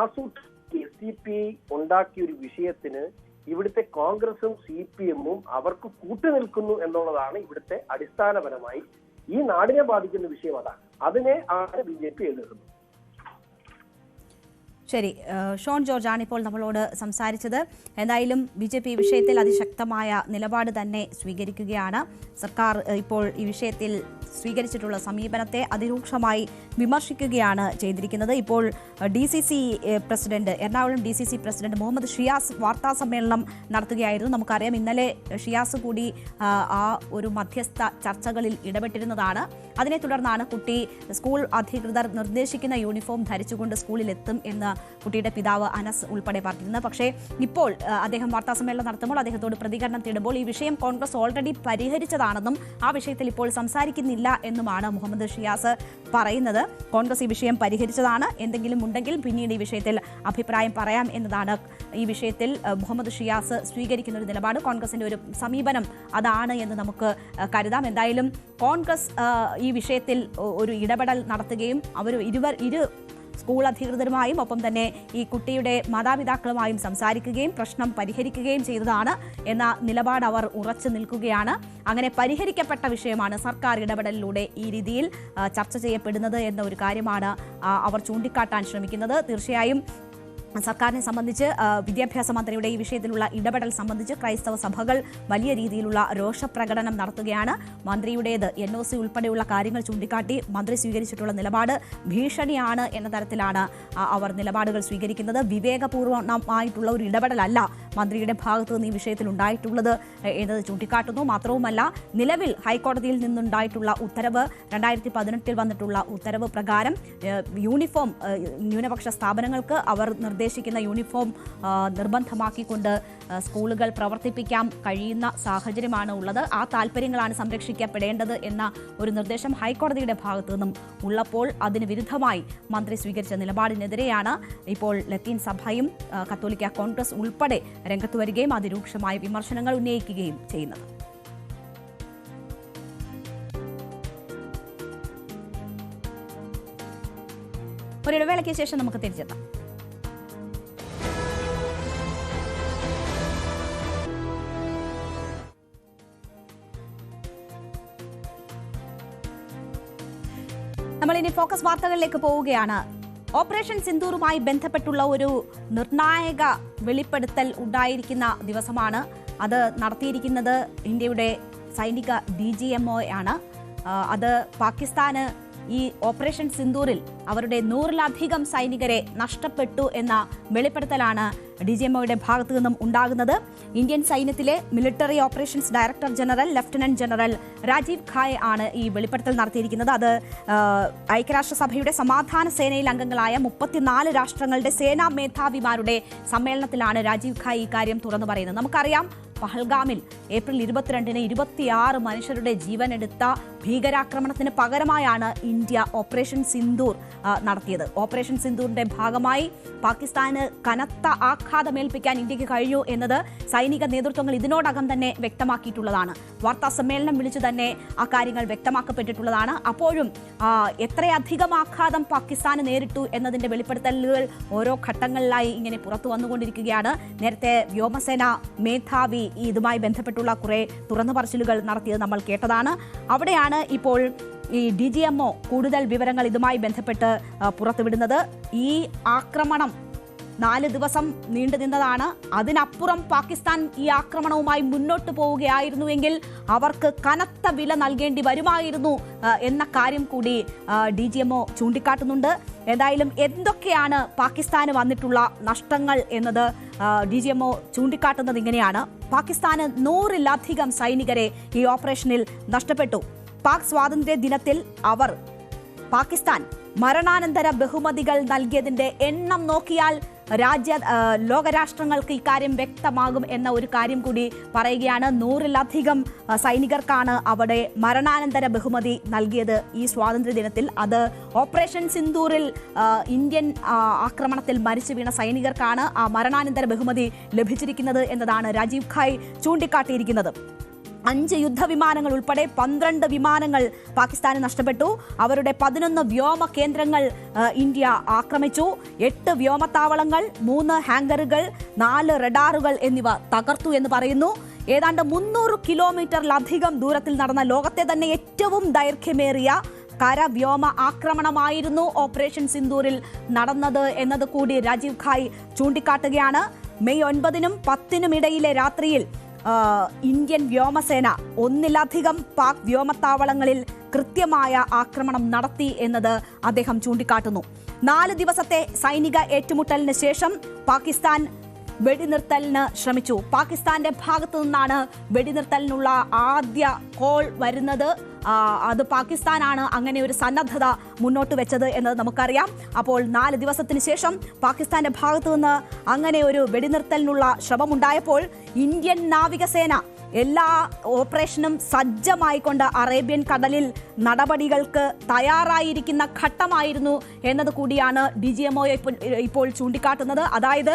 SCP ഉണ്ടാക്കിയ ഒരു വിഷയത്തിന് ഇവിടുത്തെ കോൺഗ്രസും CPM-ഉം അവർക്ക് കൂട്ടുനിൽക്കുന്നു എന്നുള്ളതാണ് ഇവിടുത്തെ അടിസ്ഥാനപരമായി ഈ നാടിനെ ബാധിക്കുന്ന വിഷയം. അതാണ്, അതിനെ ആണ് BJP എതിർക്കുന്നത്. ശരി, ഷോൺ ജോർജ് ആണ് ഇപ്പോൾ നമ്മളോട് സംസാരിച്ചത്. എന്തായാലും BJP ഈ വിഷയത്തിൽ അതിശക്തമായ നിലപാട് തന്നെ സ്വീകരിക്കുകയാണ്. സർക്കാർ ഇപ്പോൾ ഈ വിഷയത്തിൽ സ്വീകരിച്ചിട്ടുള്ള സമീപനത്തെ അതിരൂക്ഷമായി വിമർശിക്കുകയാണ് ചെയ്തിരിക്കുന്നത്. ഇപ്പോൾ DCC president, Ernakulam DCC president Muhammad Shiyas വാർത്താ സമ്മേളനം നടത്തുകയായിരുന്നു. നമുക്കറിയാം, ഇന്നലെ ഷിയാസ് കൂടി ആ ഒരു മധ്യസ്ഥ ചർച്ചകളിൽ ഇടപെട്ടിരുന്നതാണ്. അതിനെ തുടർന്നാണ് കുട്ടി സ്കൂൾ അധികൃതർ നിർദ്ദേശിക്കുന്ന യൂണിഫോം ധരിച്ചുകൊണ്ട് സ്കൂളിലെത്തും എന്ന് കുട്ടിയുടെ പിതാവ് അനസ് ഉൾപ്പെടെ പറഞ്ഞിരുന്നത്. പക്ഷേ ഇപ്പോൾ അദ്ദേഹം വാർത്താ സമ്മേളനം നടത്തുമ്പോൾ അദ്ദേഹത്തോട് പ്രതികരണം തേടുമ്പോൾ ഈ വിഷയം കോൺഗ്രസ് ഓൾറെഡി പരിഹരിച്ചതാണെന്നും ആ വിഷയത്തിൽ ഇപ്പോൾ സംസാരിക്കുന്നില്ല എന്നുമാണ് മുഹമ്മദ് ഷിയാസ് പറയുന്നത്. കോൺഗ്രസ് ഈ വിഷയം പരിഹരിച്ചതാണ്, എന്തെങ്കിലും ഉണ്ടെങ്കിൽ പിന്നീട് ഈ വിഷയത്തിൽ അഭിപ്രായം പറയാം എന്നതാണ് ഈ വിഷയത്തിൽ മുഹമ്മദ് ഷിയാസ് സ്വീകരിക്കുന്ന ഒരു നിലപാട്. കോൺഗ്രസിന്റെ ഒരു സമീപനം അതാണ് എന്ന് നമുക്ക് കരുതാം. എന്തായാലും കോൺഗ്രസ് ഈ വിഷയത്തിൽ ഒരു ഇടപെടൽ നടത്തുകയും അവർ ഇരു സ്കൂൾ അധികൃതരുമായും ഒപ്പം തന്നെ ഈ കുട്ടിയുടെ മാതാപിതാക്കളുമായും സംസാരിക്കുകയും പ്രശ്നം പരിഹരിക്കുകയും ചെയ്തതാണ് എന്ന നിലപാട് അവർ ഉറച്ചു നിൽക്കുകയാണ്. അങ്ങനെ പരിഹരിക്കപ്പെട്ട വിഷയമാണ് സർക്കാർ ഇടപെടലിലൂടെ ഈ രീതിയിൽ ചർച്ച ചെയ്യപ്പെടുന്നത് എന്ന ഒരു കാര്യമാണ് അവർ ചൂണ്ടിക്കാട്ടാൻ ശ്രമിക്കുന്നത്. തീർച്ചയായും സർക്കാരിനെ സംബന്ധിച്ച് വിദ്യാഭ്യാസ മന്ത്രിയുടെ ഈ വിഷയത്തിലുള്ള ഇടപെടൽ സംബന്ധിച്ച് ക്രൈസ്തവ സഭകൾ വലിയ രീതിയിലുള്ള രോഷപ്രകടനം നടത്തുകയാണ്. മന്ത്രിയുടേത് NOC ഉൾപ്പെടെയുള്ള കാര്യങ്ങൾ ചൂണ്ടിക്കാട്ടി മന്ത്രി സ്വീകരിച്ചിട്ടുള്ള നിലപാട് ഭീഷണിയാണ് എന്ന തരത്തിലാണ് അവർ നിലപാടുകൾ സ്വീകരിക്കുന്നത്. വിവേകപൂർവമായിട്ടുള്ള ഒരു ഇടപെടലല്ല മന്ത്രിയുടെ ഭാഗത്തു നിന്ന് ഈ വിഷയത്തിൽ ഉണ്ടായിട്ടുള്ളത് എന്നത് ചൂണ്ടിക്കാട്ടുന്നു. മാത്രവുമല്ല, നിലവിൽ ഹൈക്കോടതിയിൽ നിന്നുണ്ടായിട്ടുള്ള ഉത്തരവ്, 2018 വന്നിട്ടുള്ള ഉത്തരവ് പ്രകാരം യൂണിഫോം ന്യൂനപക്ഷ സ്ഥാപനങ്ങൾക്ക് അവർ നിർദ്ദേശിക്കുന്ന യൂണിഫോം നിർബന്ധമാക്കിക്കൊണ്ട് സ്കൂളുകൾ പ്രവർത്തിപ്പിക്കാൻ കഴിയുന്ന സാഹചര്യമാണ് ഉള്ളത്. ആ താല്പര്യങ്ങളാണ് സംരക്ഷിക്കപ്പെടേണ്ടത് എന്ന ഒരു നിർദ്ദേശം ഹൈക്കോടതിയുടെ ഭാഗത്തു നിന്നും ഉള്ളപ്പോൾ അതിന് വിരുദ്ധമായി മന്ത്രി സ്വീകരിച്ച നിലപാടിനെതിരെയാണ് ഇപ്പോൾ ലത്തീൻ സഭയും കത്തോലിക്ക കോൺഗ്രസ് ഉൾപ്പെടെ രംഗത്ത് വരികയും അതിരൂക്ഷമായ വിമർശനങ്ങൾ ഉന്നയിക്കുകയും ചെയ്യുന്നത്. ഒരിടവേളയ്ക്ക് ശേഷം നമുക്ക് തിരിച്ചെത്താം. നമ്മളിനി ഫോക്കസ് വാർത്തകളിലേക്ക് പോവുകയാണ്. ഓപ്പറേഷൻ സിന്ദൂറുമായി ബന്ധപ്പെട്ടുള്ള ഒരു നിർണായക വെളിപ്പെടുത്തൽ ഉണ്ടായിരിക്കുന്ന ദിവസമാണ്. അത് നടത്തിയിരിക്കുന്നത് ഇന്ത്യയുടെ സൈനിക DGMO ആണ്. അത് പാകിസ്ഥാന് ഈ ഓപ്പറേഷൻ സിന്ദൂറിൽ അവരുടെ 100-ലധികം സൈനികരെ നഷ്ടപ്പെട്ടു എന്ന വെളിപ്പെടുത്തലാണ് DGMOയുടെ ഭാഗത്തു നിന്നും ഉണ്ടാകുന്നത്. ഇന്ത്യൻ സൈന്യത്തിലെ military operations director general lieutenant general Rajiv Ghai ആണ് ഈ വെളിപ്പെടുത്തൽ നടത്തിയിരിക്കുന്നത്. അത് ഐക്യരാഷ്ട്രസഭയുടെ സമാധാന സേനയിൽ അംഗങ്ങളായ 34 രാഷ്ട്രങ്ങളുടെ സേനാ മേധാവിമാരുടെ സമ്മേളനത്തിലാണ് രാജീവ് ഖായ് ഇക്കാര്യം തുറന്നു പറയുന്നത്. നമുക്കറിയാം, പഹൽഗാമിൽ ഏപ്രിൽ 22-ന് 26 മനുഷ്യരുടെ ജീവനെടുത്ത ഭീകരാക്രമണത്തിന് പകരമായാണ് ഇന്ത്യ ഓപ്പറേഷൻ സിന്ദൂർ നടത്തിയത്. ഓപ്പറേഷൻ സിന്ദൂറിന്റെ ഭാഗമായി പാകിസ്ഥാന് കനത്ത ആഘാതമേൽപ്പിക്കാൻ ഇന്ത്യക്ക് കഴിഞ്ഞു എന്നത് സൈനിക നേതൃത്വങ്ങൾ ഇതിനോടകം തന്നെ വ്യക്തമാക്കിയിട്ടുള്ളതാണ്. വാർത്താ സമ്മേളനം വിളിച്ചു തന്നെ ആ കാര്യങ്ങൾ വ്യക്തമാക്കപ്പെട്ടിട്ടുള്ളതാണ്. അപ്പോഴും എത്രയധികം ആഘാതം പാകിസ്ഥാന് നേരിട്ടു എന്നതിന്റെ വെളിപ്പെടുത്തലുകൾ ഓരോ ഘട്ടങ്ങളിലായി ഇങ്ങനെ പുറത്തു വന്നുകൊണ്ടിരിക്കുകയാണ്. നേരത്തെ വ്യോമസേന മേധാവി ഇതുമായി ബന്ധപ്പെട്ടുള്ള കുറെ തുറന്നു പറച്ചിലുകൾ നടത്തിയത് നമ്മൾ കേട്ടതാണ്. അവിടെയാണ് ഇപ്പോൾ ഈ DGMO കൂടുതൽ വിവരങ്ങൾ ഇതുമായി ബന്ധപ്പെട്ട് പുറത്തുവിടുന്നത്. ഈ ആക്രമണം 4 ദിവസം നീണ്ടു നിന്നതാണ്. അതിനപ്പുറം പാകിസ്ഥാൻ ഈ ആക്രമണവുമായി മുന്നോട്ട് പോവുകയായിരുന്നുവെങ്കിൽ അവർക്ക് കനത്ത വില നൽകേണ്ടി വരുമായിരുന്നു എന്ന കാര്യം കൂടി DGMO ചൂണ്ടിക്കാട്ടുന്നുണ്ട്. ഏതായാലും എന്തൊക്കെയാണ് പാകിസ്ഥാന് വന്നിട്ടുള്ള നഷ്ടങ്ങൾ എന്നത് DGMO ചൂണ്ടിക്കാട്ടുന്നത് ഇങ്ങനെയാണ്. പാകിസ്ഥാന് 100-ലധികം സൈനികരെ ഈ ഓപ്പറേഷനിൽ നഷ്ടപ്പെട്ടു. പാക് സ്വാതന്ത്ര്യ ദിനത്തിൽ പാകിസ്ഥാൻ മരണാനന്തര ബഹുമതികൾ നൽകിയതിന്റെ എണ്ണം നോക്കിയാൽ ലോകരാഷ്ട്രങ്ങൾക്ക് ഇക്കാര്യം വ്യക്തമാകും എന്ന ഒരു കാര്യം കൂടി പറയുകയാണ്. 100-ലധികം സൈനികർക്കാണ് അവിടെ മരണാനന്തര ബഹുമതി നൽകിയത് ഈ സ്വാതന്ത്ര്യ ദിനത്തിൽ. അത് ഓപ്പറേഷൻ സിന്ദൂറിൽ ഇന്ത്യൻ ആക്രമണത്തിൽ മരിച്ചു വീണ സൈനികർക്കാണ് ആ മരണാനന്തര ബഹുമതി ലഭിച്ചിരിക്കുന്നത് എന്നതാണ് രാജീവ് ഖായ് ചൂണ്ടിക്കാട്ടിയിരിക്കുന്നത്. 5 യുദ്ധവിമാനങ്ങൾ ഉൾപ്പെടെ 12 വിമാനങ്ങൾ പാകിസ്ഥാന് നഷ്ടപ്പെട്ടു. അവരുടെ 11 വ്യോമ കേന്ദ്രങ്ങൾ ഇന്ത്യ ആക്രമിച്ചു. 8 വ്യോമത്താവളങ്ങൾ, 3 ഹാങ്കറുകൾ, 4 റഡാറുകൾ എന്നിവ തകർത്തു എന്ന് പറയുന്നു. ഏതാണ്ട് 300 കിലോമീറ്ററിലധികം ദൂരത്തിൽ നടന്ന ലോകത്തെ തന്നെ ഏറ്റവും ദൈർഘ്യമേറിയ കര-വ്യോമ ആക്രമണമായിരുന്നു ഓപ്പറേഷൻ സിന്ദൂറിൽ നടന്നത് എന്നത് കൂടി രാജീവ് ഖായ് ചൂണ്ടിക്കാട്ടുകയാണ്. മെയ് 9-നും 10-നും ഇടയിലെ രാത്രിയിൽ ഇന്ത്യൻ വ്യോമസേന 1-ലധികം പാക് വ്യോമത്താവളങ്ങളിൽ കൃത്യമായ ആക്രമണം നടത്തി എന്നത് അദ്ദേഹം ചൂണ്ടിക്കാട്ടുന്നു. 4 ദിവസത്തെ സൈനിക ഏറ്റുമുട്ടലിന് ശേഷം പാകിസ്ഥാൻ വെടിനിർത്തലിന് ശ്രമിച്ചു. പാകിസ്ഥാന്റെ ഭാഗത്തു നിന്നാണ് വെടിനിർത്തലിനുള്ള ആദ്യ കോൾ വരുന്നത്. അത് പാകിസ്ഥാനാണ് അങ്ങനെ ഒരു സന്നദ്ധത മുന്നോട്ട് വെച്ചത് എന്നത് നമുക്കറിയാം. അപ്പോൾ 4 ദിവസത്തിന് ശേഷം പാകിസ്ഥാന്റെ ഭാഗത്തു നിന്ന് അങ്ങനെ ഒരു വെടിനിർത്തലിനുള്ള ശ്രമമുണ്ടായപ്പോൾ ഇന്ത്യൻ നാവികസേന എല്ലാ ഓപ്പറേഷനും സജ്ജമായിക്കൊണ്ട് അറേബ്യൻ കടലിൽ നടപടികൾക്ക് തയ്യാറായിരിക്കുന്ന ഘട്ടമായിരുന്നു എന്നത് കൂടിയാണ് DGMO ഇപ്പോൾ ചൂണ്ടിക്കാട്ടുന്നത്. അതായത്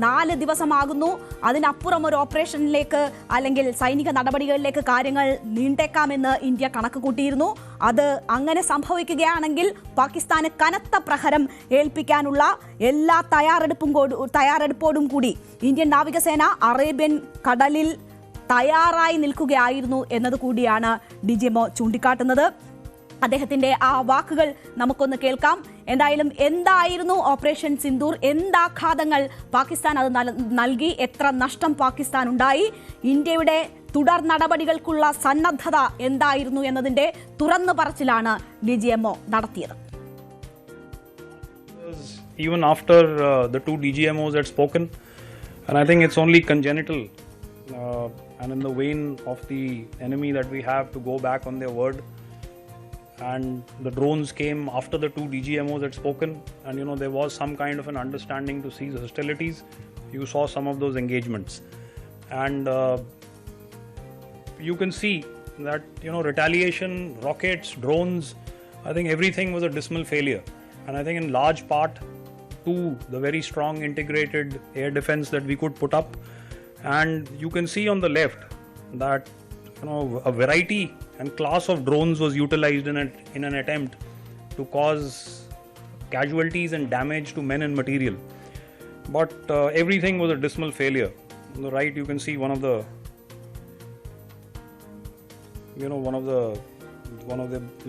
4 ദിവസമാകുന്നു, അതിനപ്പുറം ഒരു ഓപ്പറേഷനിലേക്ക് അല്ലെങ്കിൽ സൈനിക നടപടികളിലേക്ക് കാര്യങ്ങൾ നീണ്ടേക്കാമെന്ന് ഇന്ത്യ കണക്ക് കൂട്ടിയിരുന്നു. അത് അങ്ങനെ സംഭവിക്കുകയാണെങ്കിൽ പാകിസ്ഥാന് കനത്ത പ്രഹരം ഏൽപ്പിക്കാനുള്ള എല്ലാ തയ്യാറെടുപ്പോടും കൂടി ഇന്ത്യൻ നാവികസേന അറേബ്യൻ കടലിൽ തയ്യാറായി നിൽക്കുകയായിരുന്നു എന്നത് കൂടിയാണ് DGMO ചൂണ്ടിക്കാട്ടുന്നത്. അദ്ദേഹത്തിന്റെ ആ വാക്കുകൾ നമുക്കൊന്ന് കേൾക്കാം. എന്തായിരുന്നു ഓപ്പറേഷൻ സിന്ദൂർ, എന്താഘാതങ്ങൾ പാകിസ്ഥാൻ അത് നൽകി, എത്ര നഷ്ടം പാകിസ്ഥാൻ ഉണ്ടായി, ഇന്ത്യയുടെ തുടർ നടപടികൾക്കുള്ള സന്നദ്ധത എന്തായിരുന്നു എന്നതിന്റെ തുറന്നു പറച്ചിലാണ് DGMO നടത്തിയത്. Even after the 2 DGMOs had spoken, and I think it's only congenital and in the vein of the enemy that we have to go back on their word. And the drones came after the 2 DGMOs had spoken, and there was some kind of an understanding to cease hostilities. You saw some of those engagements, and you can see that retaliation, rockets, drones, I think everything was a dismal failure. And I think in large part to the very strong integrated air defense that we could put up. And you can see on the left that a variety and class of drones was utilized in an attempt to cause casualties and damage to men and material. But everything was a dismal failure. On the right, you can see one of the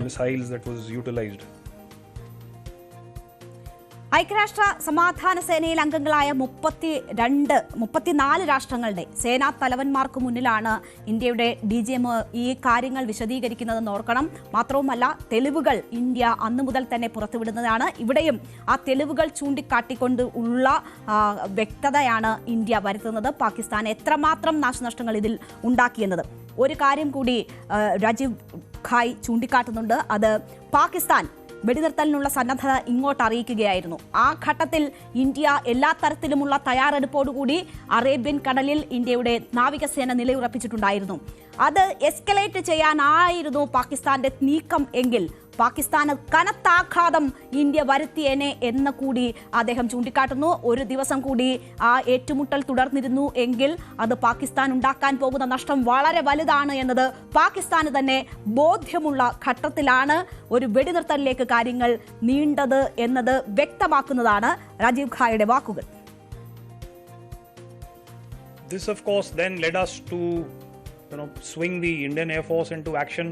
missiles that was utilized. ഐക്യരാഷ്ട്ര സമാധാന സേനയിൽ അംഗങ്ങളായ 34 രാഷ്ട്രങ്ങളുടെ സേനാ തലവന്മാർക്ക് മുന്നിലാണ് ഇന്ത്യയുടെ DGMO ഈ കാര്യങ്ങൾ വിശദീകരിക്കുന്നതെന്ന് ഓർക്കണം. മാത്രവുമല്ല, തെളിവുകൾ ഇന്ത്യ അന്നു മുതൽ തന്നെ പുറത്തുവിടുന്നതാണ്. ഇവിടെയും ആ തെളിവുകൾ ചൂണ്ടിക്കാട്ടിക്കൊണ്ട് ഉള്ള വ്യക്തതയാണ് ഇന്ത്യ വരുത്തുന്നത്. പാകിസ്ഥാൻ എത്രമാത്രം നാശനഷ്ടങ്ങൾ ഇതിൽ ഉണ്ടാക്കിയെന്നത്. ഒരു കാര്യം കൂടി രാജീവ് ഖായ് ചൂണ്ടിക്കാട്ടുന്നുണ്ട്. അത് പാകിസ്ഥാൻ വെടിനിർത്തലിനുള്ള സന്നദ്ധത ഇങ്ങോട്ട് അറിയിക്കുകയായിരുന്നു. ആ ഘട്ടത്തിൽ ഇന്ത്യ എല്ലാ തരത്തിലുമുള്ള തയ്യാറെടുപ്പോടുകൂടി അറേബ്യൻ കടലിൽ ഇന്ത്യയുടെ നാവികസേന നിലയുറപ്പിച്ചിട്ടുണ്ടായിരുന്നു. അത് എസ്കലേറ്റ് ചെയ്യാനായിരുന്നു പാകിസ്ഥാന്റെ നീക്കം എങ്കിൽ പാകിസ്ഥാന് കനത്ത ആഘാതം ഇന്ത്യ വരുത്തിയേനെ എന്ന് കൂടി അദ്ദേഹം ചൂണ്ടിക്കാട്ടുന്നു. ഒരു ദിവസം കൂടി ആ ഏറ്റുമുട്ടൽ തുടർന്നിരുന്നു എങ്കിൽ അത് പാകിസ്ഥാൻ ഉണ്ടാക്കാൻ പോകുന്ന നഷ്ടം വളരെ വലുതാണ് എന്നത് പാകിസ്ഥാന് തന്നെ ബോധ്യമുള്ള ഘട്ടത്തിലാണ് ഒരു വെടിനിർത്തലിലേക്ക് കാര്യങ്ങൾ നീണ്ടത് എന്നത് വ്യക്തമാക്കുന്നതാണ് രാജീവ് ഖായുടെ വാക്കുകൾ. This of course then led us to swing the Indian Air Force into action,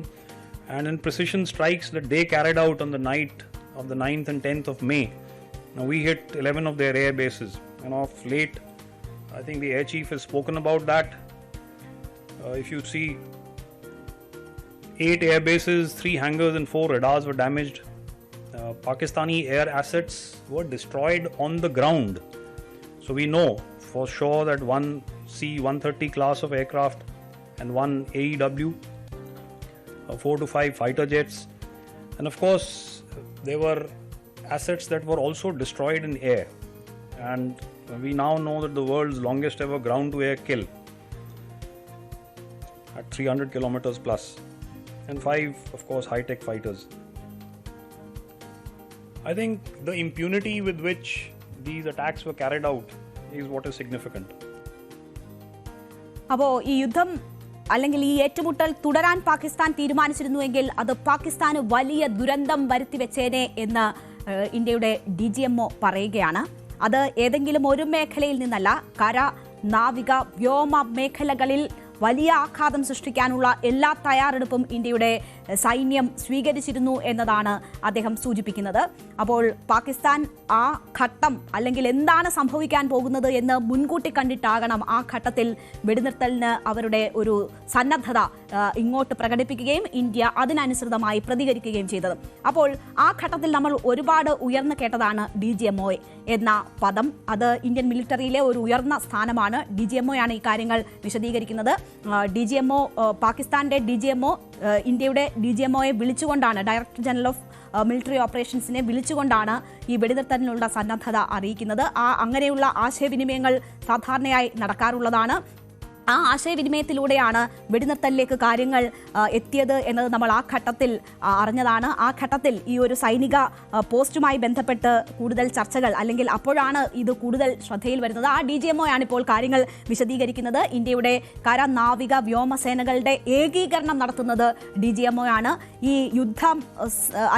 and in precision strikes that they carried out on the night of the 9th and 10th of May. Now we hit 11 of their air bases, and of late I think the air chief has spoken about that. If you see, 8 air bases, 3 hangars and 4 radars were damaged. Pakistani air assets were destroyed on the ground. So we know for sure that one C-130 class of aircraft and one AEW, 4 to 5 fighter jets, and of course there were assets that were also destroyed in air, and we now know that the world's longest ever ground to air kill at 300 kilometers plus, and 5 of course high tech fighters. I think the impunity with which these attacks were carried out is what is significant. അപ്പോൾ ഈ യുദ്ധം അല്ലെങ്കിൽ ഈ ഏറ്റുമുട്ടൽ തുടരാൻ പാകിസ്ഥാൻ തീരുമാനിച്ചിരുന്നുവെങ്കിൽ അത് പാകിസ്ഥാന് വലിയ ദുരന്തം വരുത്തിവെച്ചേനെ എന്ന് ഇന്ത്യയുടെ DGMO പറയുകയാണ്. അത് ഏതെങ്കിലും ഒരു മേഖലയിൽ നിന്നല്ല, കര, നാവിക, വ്യോമ മേഖലകളിൽ വലിയ ആഘാതം സൃഷ്ടിക്കാനുള്ള എല്ലാ തയ്യാറെടുപ്പും ഇന്ത്യയുടെ സൈന്യം സ്വീകരിച്ചിരുന്നു എന്നതാണ് അദ്ദേഹം സൂചിപ്പിക്കുന്നത്. അപ്പോൾ പാകിസ്ഥാൻ ആ ഘട്ടം അല്ലെങ്കിൽ എന്താണ് സംഭവിക്കാൻ പോകുന്നത് എന്ന് മുൻകൂട്ടി കണ്ടിട്ടാകണം ആ ഘട്ടത്തിൽ വെടിനിർത്തലിന് അവരുടെ ഒരു സന്നദ്ധത ഇങ്ങോട്ട് പ്രകടിപ്പിക്കുകയും ഇന്ത്യ അതിനനുസൃതമായി പ്രതികരിക്കുകയും ചെയ്തത്. അപ്പോൾ ആ ഘട്ടത്തിൽ നമ്മൾ ഒരുപാട് ഉയർന്നു കേട്ടതാണ് DGMO എന്ന പദം. അത് ഇന്ത്യൻ മിലിറ്ററിയിലെ ഒരു ഉയർന്ന സ്ഥാനമാണ്. DGMO ആണ് ഈ കാര്യങ്ങൾ വിശദീകരിക്കുന്നത്. DGMO, പാകിസ്ഥാന്റെ DGMO ഇന്ത്യയുടെ DGMOയെ വിളിച്ചുകൊണ്ടാണ്, ഡയറക്ടർ ജനറൽ ഓഫ് മിലിറ്ററി ഓപ്പറേഷൻസിനെ വിളിച്ചുകൊണ്ടാണ് ഈ വെടിനിർത്തലിനുള്ള സന്നദ്ധത അറിയിക്കുന്നത്. അങ്ങനെയുള്ള ആശയവിനിമയങ്ങൾ സാധാരണയായി നടക്കാറുള്ളതാണ്. ആ ആശയവിനിമയത്തിലൂടെയാണ് വെടിനിർത്തലിലേക്ക് കാര്യങ്ങൾ എത്തിയത് എന്നത് നമ്മൾ ആ ഘട്ടത്തിൽ അറിഞ്ഞതാണ്. ആ ഘട്ടത്തിൽ ഈ ഒരു സൈനിക പോസ്റ്റുമായി ബന്ധപ്പെട്ട് കൂടുതൽ ചർച്ചകൾ, അല്ലെങ്കിൽ അപ്പോഴാണ് ഇത് കൂടുതൽ ശ്രദ്ധയിൽ വരുന്നത്. ആ DGMO ആണ് ഇപ്പോൾ കാര്യങ്ങൾ വിശദീകരിക്കുന്നത്. ഇന്ത്യയുടെ കര, നാവിക, വ്യോമസേനകളുടെ ഏകീകരണം നടത്തുന്നത് DGMO ആണ്. ഈ യുദ്ധം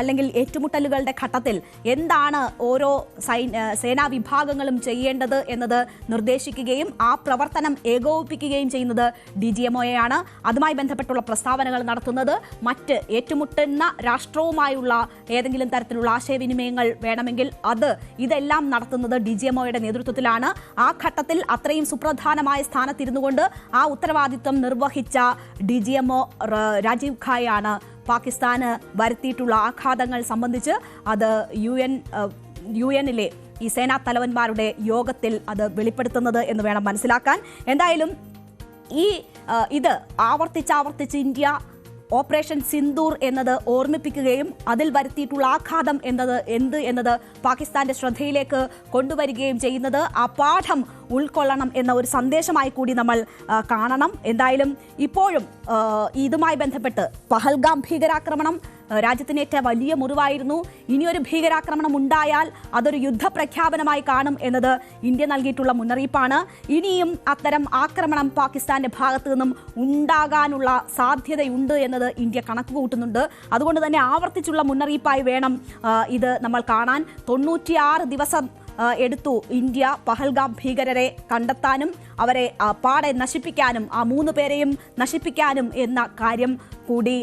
അല്ലെങ്കിൽ ഏറ്റുമുട്ടലുകളുടെ ഘട്ടത്തിൽ എന്താണ് ഓരോ സേനാ വിഭാഗങ്ങളും ചെയ്യേണ്ടത് എന്നത് നിർദ്ദേശിക്കുകയും ആ പ്രവർത്തനം ഏകോപിപ്പിക്കുകയും ചെയ്യുന്നത് DGMOയാണ്. അതുമായി ബന്ധപ്പെട്ടുള്ള പ്രസ്താവനകൾ നടത്തുന്നത്, മറ്റ് ഏറ്റുമുട്ടുന്ന രാഷ്ട്രവുമായുള്ള ഏതെങ്കിലും തരത്തിലുള്ള ആശയവിനിമയങ്ങൾ വേണമെങ്കിൽ ഇതെല്ലാം നടത്തുന്നത് DGMOയുടെ നേതൃത്വത്തിലാണ്. ആ ഘട്ടത്തിൽ അത്രയും സുപ്രധാനമായ സ്ഥാനത്തിരുന്നുകൊണ്ട് ആ ഉത്തരവാദിത്വം നിർവഹിച്ച DGMO രാജീവ് ഖായ് ആണ് പാകിസ്ഥാന് വരുത്തിയിട്ടുള്ള ആഘാതങ്ങൾ സംബന്ധിച്ച് അത് UN-ലെ ഈ സേനാ തലവന്മാരുടെ യോഗത്തിൽ അത് വെളിപ്പെടുത്തുന്നത് എന്ന് വേണം മനസ്സിലാക്കാൻ. എന്തായാലും ഇത് ആവർത്തിച്ച് ഇന്ത്യ ഓപ്പറേഷൻ സിന്ദൂർ എന്നത് ഓർമ്മിപ്പിക്കുകയും അതിൽ വരുത്തിയിട്ടുള്ള ആഘാതം എന്നത് പാകിസ്ഥാന്റെ ശ്രദ്ധയിലേക്ക് കൊണ്ടുവരികയും ചെയ്യുന്നത് ആ പാഠം ഉൾക്കൊള്ളണം എന്ന ഒരു സന്ദേശമായി കൂടി നമ്മൾ കാണണം. എന്തായാലും ഇപ്പോഴും ഇതുമായി ബന്ധപ്പെട്ട് പഹൽഗാം ഭീകരാക്രമണം രാജ്യത്തിനേറ്റ വലിയ മുറിവായിരുന്നു. ഇനിയൊരു ഭീകരാക്രമണം ഉണ്ടായാൽ അതൊരു യുദ്ധപ്രഖ്യാപനമായി കാണും എന്നത് ഇന്ത്യ നൽകിയിട്ടുള്ള മുന്നറിയിപ്പാണ്. ഇനിയും അത്തരം ആക്രമണം പാകിസ്ഥാന്റെ ഭാഗത്തു നിന്നും ഉണ്ടാകാനുള്ള സാധ്യതയുണ്ട് എന്നത് ഇന്ത്യ കണക്കുകൂട്ടുന്നുണ്ട്. അതുകൊണ്ട് തന്നെ ആവർത്തിച്ചുള്ള മുന്നറിയിപ്പായി വേണം ഇത് നമ്മൾ കാണാൻ. 96 ദിവസം എടുത്തു ഇന്ത്യ പഹൽഗാം ഭീകരരെ കണ്ടെത്താനും അവരെ പാടെ നശിപ്പിക്കാനും, ആ 3 പേരെയും നശിപ്പിക്കാനും എന്ന കാര്യം കൂടി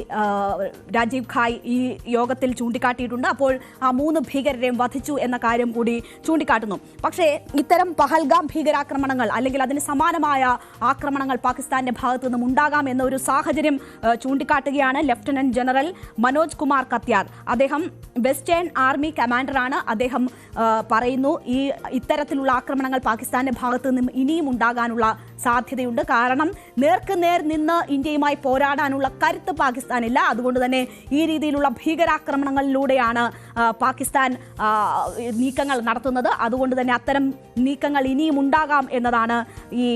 രാജീവ് ഖായ് ഈ യോഗത്തിൽ ചൂണ്ടിക്കാട്ടിയിട്ടുണ്ട്. അപ്പോൾ ആ 3 ഭീകരരെയും വധിച്ചു എന്ന കാര്യം കൂടി ചൂണ്ടിക്കാട്ടുന്നു. പക്ഷേ ഇത്തരം പഹൽഗാം ഭീകരാക്രമണങ്ങൾ അല്ലെങ്കിൽ അതിന് സമാനമായ ആക്രമണങ്ങൾ പാകിസ്ഥാന്റെ ഭാഗത്തു നിന്നും ഉണ്ടാകാം എന്ന ഒരു സാഹചര്യം ചൂണ്ടിക്കാട്ടുകയാണ് ലഫ്റ്റനന്റ് ജനറൽ മനോജ് കുമാർ കത്യാർ. അദ്ദേഹം വെസ്റ്റേൺ ആർമി കമാൻഡറാണ്. അദ്ദേഹം പറയുന്നു ഇത്തരത്തിലുള്ള ആക്രമണങ്ങൾ പാകിസ്ഥാന്റെ ഭാഗത്തു നിന്നും ഇനിയും ഉണ്ടാകാനുള്ള സാധ്യതയുണ്ട്. കാരണം നേർക്കുനേർ നിന്ന് ഇന്ത്യയുമായി പോരാടാനുള്ള കരുത്ത് പാകിസ്ഥാനില്ല. അതുകൊണ്ട് തന്നെ ഈ രീതിയിലുള്ള ഭീകരാക്രമണങ്ങളിലൂടെയാണ് പാകിസ്ഥാൻ നീക്കങ്ങൾ നടത്തുന്നത്. അതുകൊണ്ട് തന്നെ അത്തരം നീക്കങ്ങൾ ഇനിയും ഉണ്ടാകാം എന്നതാണ് ഈ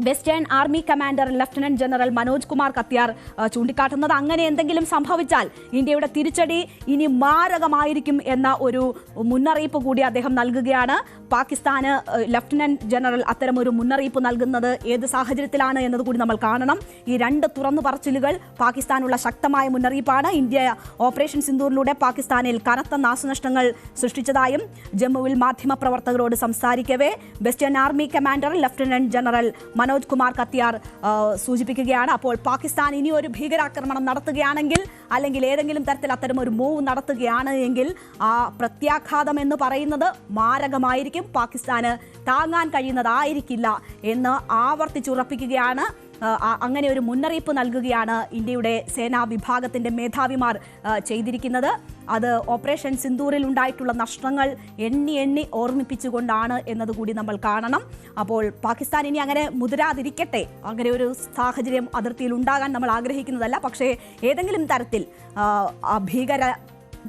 western army commander lieutenant general Manoj Kumar Katiyar ചൂണ്ടിക്കാട്ടുന്നത്. അങ്ങനെ എന്തെങ്കിലും സംഭവിച്ചാൽ ഇന്ത്യയുടെ തിരിച്ചടി ഇനി മാരകമായിരിക്കും എന്ന ഒരു മുന്നറിയിപ്പ് കൂടി അദ്ദേഹം നൽകുകയാണ്. പാകിസ്ഥാന് ലഫ്റ്റനന്റ് ജനറൽ അത്തരം ഒരു മുന്നറിയിപ്പ് നൽകുന്നത് ഏത് സാഹചര്യത്തിലാണ് എന്നത് കൂടി നമ്മൾ കാണണം. ഈ 2 തുറന്നു പറച്ചിലുകൾ പാകിസ്ഥാനുള്ള ശക്തമായ മുന്നറിയിപ്പാണ്. ഇന്ത്യ ഓപ്പറേഷൻ സിന്ദൂറിലൂടെ പാകിസ്ഥാനിൽ കനത്ത നാശനഷ്ടങ്ങൾ സൃഷ്ടിച്ചതായും ജമ്മുവിൽ മാധ്യമപ്രവർത്തകരോട് സംസാരിക്കവേ western army commander lieutenant general Manoj Kumar Katiyar സൂചിപ്പിക്കുകയാണ്. അപ്പോൾ പാകിസ്ഥാൻ ഇനി ഒരു ഭീകരാക്രമണം നടത്തുകയാണെങ്കിൽ അല്ലെങ്കിൽ ഏതെങ്കിലും തരത്തിൽ അത്തരം ഒരു മൂവ് നടത്തുകയാണ് എങ്കിൽ ആ പ്രത്യാഘാതം എന്ന് പറയുന്നത് മാരകമായിരിക്കും. പാകിസ്ഥാന് താങ്ങാൻ കഴിയുന്നതായിരിക്കില്ല എന്ന് ആവർത്തിച്ചുറപ്പിക്കുകയാണ്. അങ്ങനെ ഒരു മുന്നറിയിപ്പ് നൽകുകയാണ് ഇന്ത്യയുടെ സേനാ വിഭാഗത്തിന്റെ മേധാവിമാർ ചെയ്തിരിക്കുന്നത്. അത് ഓപ്പറേഷൻ സിന്ദൂറിൽ ഉണ്ടായിട്ടുള്ള നഷ്ടങ്ങൾ എണ്ണി ഓർമ്മിപ്പിച്ചുകൊണ്ടാണ് എന്നതുകൂടി നമ്മൾ കാണണം. അപ്പോൾ പാകിസ്ഥാൻ ഇനി അങ്ങനെ മുതിരാതിരിക്കട്ടെ. അങ്ങനെ ഒരു സാഹചര്യം അതിർത്തിയിൽ ഉണ്ടാകാൻ നമ്മൾ ആഗ്രഹിക്കുന്നതല്ല. പക്ഷേ ഏതെങ്കിലും തരത്തിൽ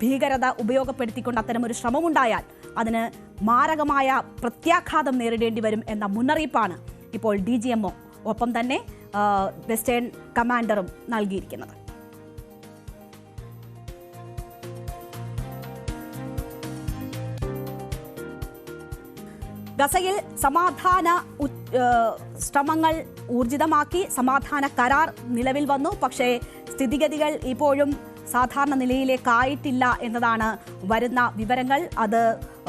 ഭീകരത ഉപയോഗപ്പെടുത്തിക്കൊണ്ട് അത്തരമൊരു ശ്രമമുണ്ടായാൽ അതിന് മാരകമായ പ്രത്യാഘാതം നേരിടേണ്ടി വരും എന്ന മുന്നറിയിപ്പാണ് ഇപ്പോൾ DGMO ഒപ്പം തന്നെ വെസ്റ്റേൺ കമാൻഡറും നൽകിയിരിക്കുന്നത്. ഗസയിൽ സമാധാന ശ്രമങ്ങൾ ഊർജിതമാക്കി സമാധാന കരാർ നിലവിൽ വന്നു. പക്ഷേ സ്ഥിതിഗതികൾ ഇപ്പോഴും സാധാരണ നിലയിലേക്കായിട്ടില്ല എന്നതാണ് വരുന്ന വിവരങ്ങൾ. അത്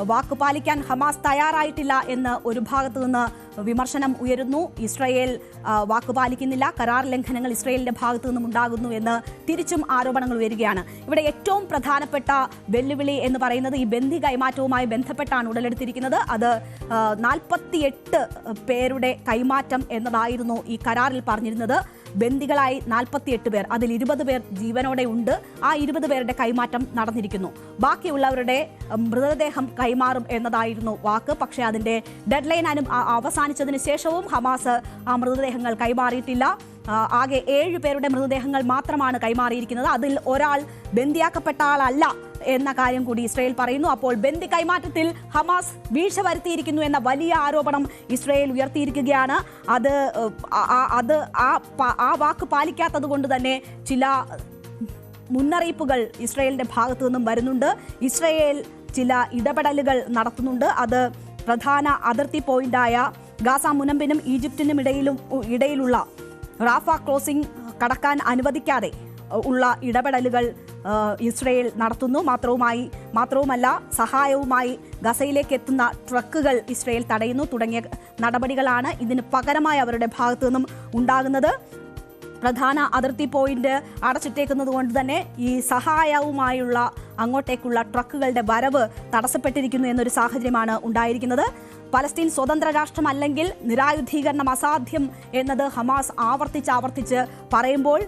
വാക്കുപാലിക്കാൻ ഹമാസ് തയ്യാറായിട്ടില്ല എന്ന് ഒരു ഭാഗത്തു നിന്ന് വിമർശനം ഉയരുന്നു. ഇസ്രായേൽ വാക്കുപാലിക്കുന്നില്ല, കരാർ ലംഘനങ്ങൾ ഇസ്രായേലിന്റെ ഭാഗത്തു നിന്നും ഉണ്ടാകുന്നു എന്ന് തിരിച്ചും ആരോപണങ്ങൾ ഉയരുകയാണ്. ഇവിടെ ഏറ്റവും പ്രധാനപ്പെട്ട വെല്ലുവിളി എന്ന് പറയുന്നത് ഈ ബന്ദി കൈമാറ്റവുമായി ബന്ധപ്പെട്ടാണ് ഉടലെടുത്തിരിക്കുന്നത്. അത് 48 പേരുടെ കൈമാറ്റം എന്നതായിരുന്നു ഈ കരാറിൽ പറഞ്ഞിരുന്നത്. ബന്ദികളായി 48 പേർ, അതിൽ 20 പേർ ജീവനോടെ ഉണ്ട്. ആ 20 പേരുടെ കൈമാറ്റം നടന്നിരിക്കുന്നു. ബാക്കിയുള്ളവരുടെ മൃതദേഹം കൈമാറും എന്നതായിരുന്നു വാക്ക്. പക്ഷേ അതിന്റെ ഡെഡ് ലൈൻ അവസാനിച്ചതിന് ശേഷവും ഹമാസ് ആ മൃതദേഹങ്ങൾ കൈമാറിയിട്ടില്ല. ആകെ 7 പേരുടെ മൃതദേഹങ്ങൾ മാത്രമാണ് കൈമാറിയിരിക്കുന്നത്. അതിൽ ഒരാൾ ബന്ദിയാക്കപ്പെട്ട ആളല്ല എന്ന കാര്യം കൂടി ഇസ്രായേൽ പറയുന്നു. അപ്പോൾ ബന്ദി കൈമാറ്റത്തിൽ ഹമാസ് വീഴ്ച വരുത്തിയിരിക്കുന്നു എന്ന വലിയ ആരോപണം ഇസ്രായേൽ ഉയർത്തിയിരിക്കുകയാണ്. അത് ആ വാക്ക് പാലിക്കാത്തത് കൊണ്ട് തന്നെ ചില മുന്നറിയിപ്പുകൾ ഇസ്രായേലിന്റെ ഭാഗത്തു നിന്നും വരുന്നുണ്ട്. ഇസ്രായേൽ ചില ഇടപെടലുകൾ നടത്തുന്നുണ്ട്. അത് പ്രധാന അതിർത്തി പോയിന്റായ ഗാസ മുനമ്പിനും ഈജിപ്തിനും ഇടയിലുള്ള റാഫ ക്രോസിംഗ് കടക്കാൻ അനുവദിക്കാതെ ഉള്ള ഇടപെടലുകൾ ഇസ്രായേൽ നടത്തുന്നു. മാത്രവുമല്ല സഹായവുമായി ഗസയിലേക്ക് എത്തുന്ന ട്രക്കുകൾ ഇസ്രായേൽ തടയുന്നു തുടങ്ങിയ നടപടികളാണ് ഇതിന് പകരമായി അവരുടെ ഭാഗത്തു നിന്നും ഉണ്ടാകുന്നത്. പ്രധാന അതിർത്തി പോയിന്റ് അടച്ചിട്ടേക്കുന്നത് കൊണ്ട് തന്നെ ഈ സഹായവുമായുള്ള അങ്ങോട്ടേക്കുള്ള ട്രക്കുകളുടെ വരവ് തടസ്സപ്പെട്ടിരിക്കുന്നു എന്നൊരു സാഹചര്യമാണ് ഉണ്ടായിരിക്കുന്നത്. പലസ്തീൻ സ്വതന്ത്ര രാഷ്ട്രമല്ലെങ്കിൽ നിരായുധീകരണം അസാധ്യം എന്നത് ഹമാസ് ആവർത്തിച്ച് പറയുമ്പോൾ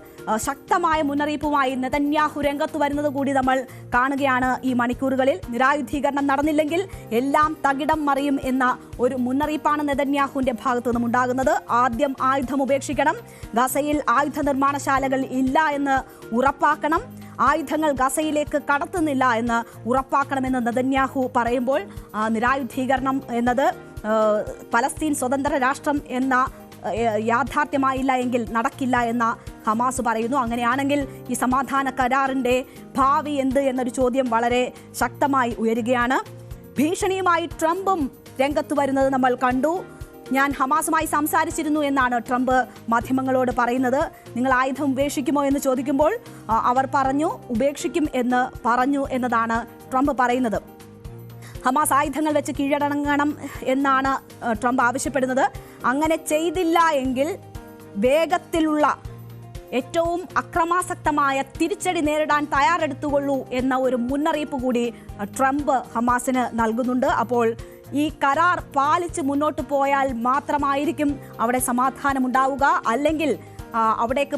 ശക്തമായ മുന്നറിയിപ്പുമായി നെതന്യാഹു രംഗത്ത് വരുന്നത് കൂടി നമ്മൾ കാണുകയാണ് ഈ മണിക്കൂറുകളിൽ. നിരായുധീകരണം നടന്നില്ലെങ്കിൽ എല്ലാം തകിടം മറിയും എന്ന ഒരു മുന്നറിയിപ്പാണ് നെതന്യാഹുവിന്റെ ഭാഗത്തു നിന്നും ഉണ്ടാകുന്നത്. ആദ്യം ആയുധം ഉപേക്ഷിക്കണം, ഗസയിൽ ആയുധ നിർമ്മാണശാലകൾ ഇല്ല എന്ന് ഉറപ്പാക്കണം, ആയുധങ്ങൾ ഗസയിലേക്ക് കടത്തുന്നില്ല എന്ന് ഉറപ്പാക്കണമെന്ന് നെതന്യാഹു പറയുമ്പോൾ നിരായുധീകരണം എന്നത് പലസ്തീൻ സ്വതന്ത്ര രാഷ്ട്രം എന്ന യാഥാർത്ഥ്യമായില്ല എങ്കിൽ നടക്കില്ല എന്ന ഹമാസ് പറയുന്നു. അങ്ങനെയാണെങ്കിൽ ഈ സമാധാന കരാറിന്റെ ഭാവി എന്ത് എന്നൊരു ചോദ്യം വളരെ ശക്തമായി ഉയരുകയാണ്. ഭീഷണിയുമായി ട്രംപും രംഗത്ത് വരുന്നത് നമ്മൾ കണ്ടു. ഞാൻ ഹമാസുമായി സംസാരിച്ചിരുന്നു എന്നാണ് ട്രംപ് മാധ്യമങ്ങളോട് പറയുന്നത്. നിങ്ങൾ ആയുധം ഉപേക്ഷിക്കുമോ എന്ന് ചോദിക്കുമ്പോൾ അവർ പറഞ്ഞു ഉപേക്ഷിക്കും എന്ന് പറഞ്ഞു എന്നതാണ് ട്രംപ് പറയുന്നത്. ഹമാസ് ആയുധങ്ങൾ വെച്ച് കീഴടങ്ങണം എന്നാണ് ട്രംപ് ആവശ്യപ്പെടുന്നത്. അങ്ങനെ ചെയ്തില്ല എങ്കിൽ വേഗത്തിലുള്ള ഏറ്റവും അക്രമാസക്തമായ തിരിച്ചടി നേരിടാൻ തയ്യാറെടുത്തുകൊള്ളൂ എന്ന ഒരു മുന്നറിയിപ്പ് കൂടി ട്രംപ് ഹമാസിന് നൽകുന്നുണ്ട്. അപ്പോൾ ഈ കരാർ പാലിച്ച് മുന്നോട്ട് പോയാൽ മാത്രമായിരിക്കും അവിടെ സമാധാനമുണ്ടാവുക. അല്ലെങ്കിൽ അവിടേക്ക്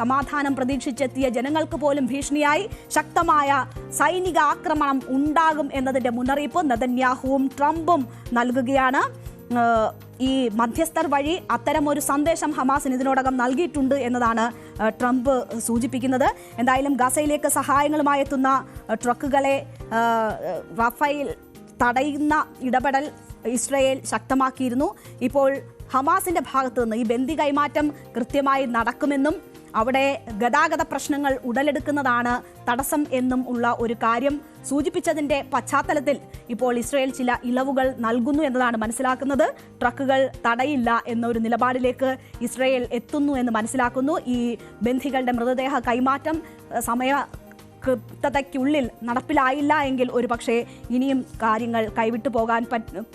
സമാധാനം പ്രതീക്ഷിച്ചെത്തിയ ജനങ്ങൾക്ക് പോലും ഭീഷണിയായി ശക്തമായ സൈനിക ആക്രമണം ഉണ്ടാകും എന്നതിന്റെ മുന്നറിയിപ്പ് നെതന്യാഹുവും ട്രംപും നൽകുകയാണ്. ഈ മധ്യസ്ഥർ വഴി അത്തരം ഒരു സന്ദേശം ഹമാസിന് ഇതിനോടകം നൽകിയിട്ടുണ്ട് എന്നതാണ് ട്രംപ് സൂചിപ്പിക്കുന്നത്. എന്തായാലും ഗസയിലേക്ക് സഹായങ്ങളുമായി എത്തുന്ന ട്രക്കുകളെ റഫേൽ തടയുന്ന ഇടപെടൽ ഇസ്രയേൽ ശക്തമാക്കിയിരുന്നു. ഇപ്പോൾ ഹമാസിന്റെ ഭാഗത്തു നിന്ന് ഈ ബന്ദി കൈമാറ്റം കൃത്യമായി നടക്കുമെന്നും അവിടെ ഗതാഗത പ്രശ്നങ്ങൾ ഉടലെടുക്കുന്നതാണ് തടസ്സം എന്നും ഉള്ള ഒരു കാര്യം സൂചിപ്പിച്ചതിന്റെ പശ്ചാത്തലത്തിൽ ഇപ്പോൾ ഇസ്രയേൽ ചില ഇളവുകൾ നൽകുന്നു എന്നതാണ് മനസ്സിലാക്കുന്നത്. ട്രക്കുകൾ തടയില്ല എന്നൊരു നിലപാടിലേക്ക് ഇസ്രയേൽ എത്തുന്നു എന്ന് മനസ്സിലാക്കുന്നു. ഈ ബന്ദികളുടെ മൃതദേഹ കൈമാറ്റം കൃത്യതയ്ക്കുള്ളിൽ നടപ്പിലായില്ല എങ്കിൽ ഒരുപക്ഷെ ഇനിയും കാര്യങ്ങൾ കൈവിട്ടു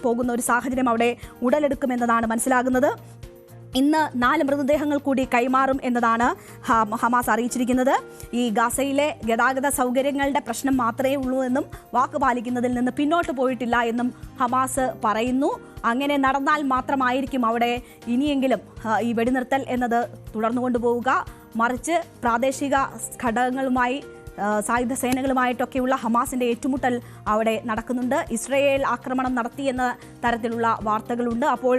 പോകുന്ന ഒരു സാഹചര്യം അവിടെ ഉടലെടുക്കുമെന്നതാണ് മനസ്സിലാകുന്നത്. ഇന്ന് 4 മൃതദേഹങ്ങൾ കൂടി കൈമാറും എന്നതാണ് ഹമാസ് അറിയിച്ചിരിക്കുന്നത്. ഈ ഗാസയിലെ ഗതാഗത സൗകര്യങ്ങളുടെ പ്രശ്നം മാത്രമേ ഉള്ളൂ എന്നും വാക്ക് പാലിക്കുന്നതിൽ നിന്ന് പിന്നോട്ട് പോയിട്ടില്ല എന്നും ഹമാസ് പറയുന്നു. അങ്ങനെ നടന്നാൽ മാത്രമായിരിക്കും അവിടെ ഇനിയെങ്കിലും ഈ വെടിനിർത്തൽ എന്നത് തുടർന്നു കൊണ്ടുപോവുക. മറിച്ച് പ്രാദേശിക ഘടകങ്ങളുമായി സായുധ സേനകളുമായിട്ടൊക്കെയുള്ള ഹമാസിന്റെ ഏറ്റുമുട്ടൽ അവിടെ നടക്കുന്നുണ്ട്. ഇസ്രയേൽ ആക്രമണം നടത്തിയെന്ന തരത്തിലുള്ള വാർത്തകളുണ്ട്. അപ്പോൾ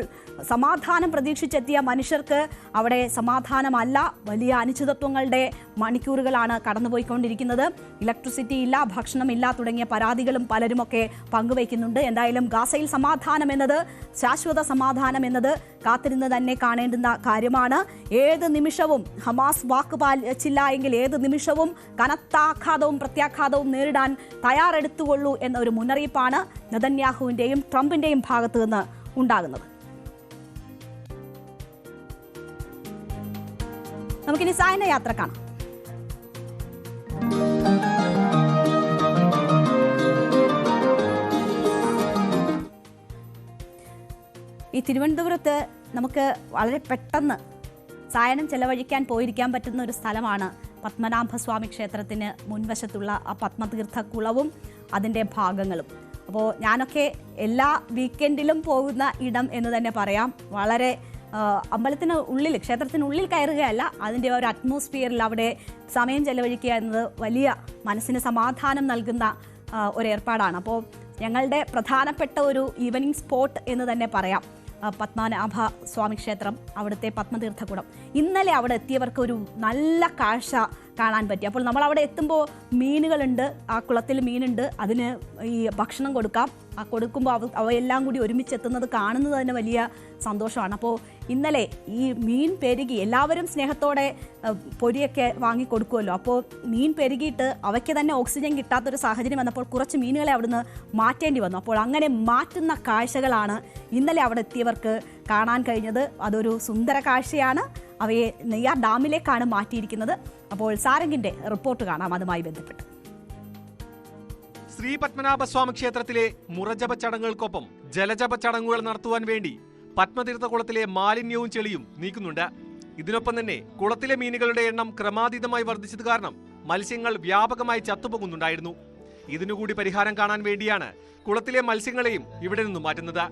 സമാധാനം പ്രതീക്ഷിച്ചെത്തിയ മനുഷ്യർക്ക് അവിടെ സമാധാനമല്ല, വലിയ അനിശ്ചിതത്വങ്ങളുടെ മണിക്കൂറുകളാണ് കടന്നുപോയിക്കൊണ്ടിരിക്കുന്നത്. ഇലക്ട്രിസിറ്റി ഇല്ല, ഭക്ഷണമില്ല തുടങ്ങിയ പരാതികളും പലരുമൊക്കെ പങ്കുവയ്ക്കുന്നുണ്ട്. എന്തായാലും ഗാസയിൽ സമാധാനം എന്നത്, ശാശ്വത സമാധാനം എന്നത് കാത്തിരുന്ന് തന്നെ കാണേണ്ടുന്ന കാര്യമാണ്. ഏത് നിമിഷവും ഹമാസ് വാക്ക് പാലിച്ചില്ല എങ്കിൽ ഏത് നിമിഷവും കനത്ത ആഘാതവും പ്രത്യാഘാതവും നേരിടാൻ തയ്യാറെടുത്തുകൊള്ളൂ എന്ന ഒരു മുന്നറിയിപ്പാണ് നെതന്യാഹുവിന്റെയും ട്രംപിന്റെയും ഭാഗത്തു നിന്ന് ഉണ്ടാകുന്നത്. നമുക്കിനി സായന യാത്ര കാണാം. ഈ തിരുവനന്തപുരത്ത് നമുക്ക് വളരെ പെട്ടെന്ന് സായനം ചെലവഴിക്കാൻ പോയിരിക്കാൻ പറ്റുന്ന ഒരു സ്ഥലമാണ് പത്മനാഭസ്വാമി ക്ഷേത്രത്തിന് മുൻവശത്തുള്ള ആ പത്മതീർത്ഥ കുളവും അതിൻ്റെ ഭാഗങ്ങളും. അപ്പോൾ ഞാനൊക്കെ എല്ലാ വീക്കെൻഡിലും പോകുന്ന ഇടം എന്ന് തന്നെ പറയാം. വളരെ അമ്പലത്തിന് ഉള്ളിൽ, ക്ഷേത്രത്തിനുള്ളിൽ കയറുകയല്ല, അതിൻ്റെ ഒരു അറ്റ്മോസ്ഫിയറിൽ അവിടെ സമയം ചെലവഴിക്കുക എന്നത് വലിയ മനസ്സിന് സമാധാനം നൽകുന്ന ഒരു ഏർപ്പാടാണ്. അപ്പോൾ ഞങ്ങളുടെ പ്രധാനപ്പെട്ട ഒരു ഈവനിങ് സ്പോട്ട് എന്ന് തന്നെ പറയാം പത്മനാഭ സ്വാമി ക്ഷേത്രം, അവിടുത്തെ പത്മതീർത്ഥകുളം. ഇന്നലെ അവിടെ എത്തിയവർക്ക് ഒരു നല്ല കാഴ്ച കാണാൻ പറ്റി. അപ്പോൾ നമ്മൾ അവിടെ എത്തുമ്പോൾ മീനുകളുണ്ട്, ആ കുളത്തിൽ മീനുണ്ട്, അതിന് ഈ ഭക്ഷണം കൊടുക്കാം. ആ കൊടുക്കുമ്പോൾ അവയെല്ലാം കൂടി ഒരുമിച്ചെത്തുന്നത് കാണുന്നത് തന്നെ വലിയ സന്തോഷമാണ്. അപ്പോൾ ഇന്നലെ ഈ മീൻ പെരുകി, എല്ലാവരും സ്നേഹത്തോടെ പൊരിയൊക്കെ വാങ്ങി കൊടുക്കുമല്ലോ. അപ്പോൾ മീൻ പെരുകിയിട്ട് അവയ്ക്ക് തന്നെ ഓക്സിജൻ കിട്ടാത്തൊരു സാഹചര്യം വന്നപ്പോൾ കുറച്ച് മീനുകളെ അവിടുന്ന് മാറ്റേണ്ടി വന്നു. അപ്പോൾ അങ്ങനെ മാറ്റുന്ന കാഴ്ചകളാണ് ഇന്നലെ അവിടെ എത്തിയവർക്ക് കാണാൻ കഴിഞ്ഞത്. അതൊരു സുന്ദര കാഴ്ചയാണ്. അവയെ നെയ്യാർ ഡാമിലേക്കാണ് മാറ്റിയിരിക്കുന്നത്. അപ്പോൾ സാരംഗിന്റെ റിപ്പോർട്ട് കാണാം അതുമായി ബന്ധപ്പെട്ട്. ശ്രീ പത്മനാഭസ്വാമി ക്ഷേത്രത്തിലെ മുറജപ ചടങ്ങുകൾക്കൊപ്പം ജലജപ ചടങ്ങുകൾ നടത്തുവാൻ വേണ്ടി പത്മതീർത്ഥ കുളത്തിലെ മാലിന്യവും ചെളിയും നീക്കുന്നുണ്ട്. ഇതിനൊപ്പം തന്നെ കുളത്തിലെ മീനുകളുടെ എണ്ണം ക്രമാതീതമായി വർദ്ധിച്ചത് കാരണം മത്സ്യങ്ങൾ വ്യാപകമായി ചത്തുപോകുന്നുണ്ടായിരുന്നു. ഇതിനുകൂടി പരിഹാരം കാണാൻ വേണ്ടിയാണ് കുളത്തിലെ മത്സ്യങ്ങളെയും ഇവിടെ നിന്നും മാറ്റുന്നത്.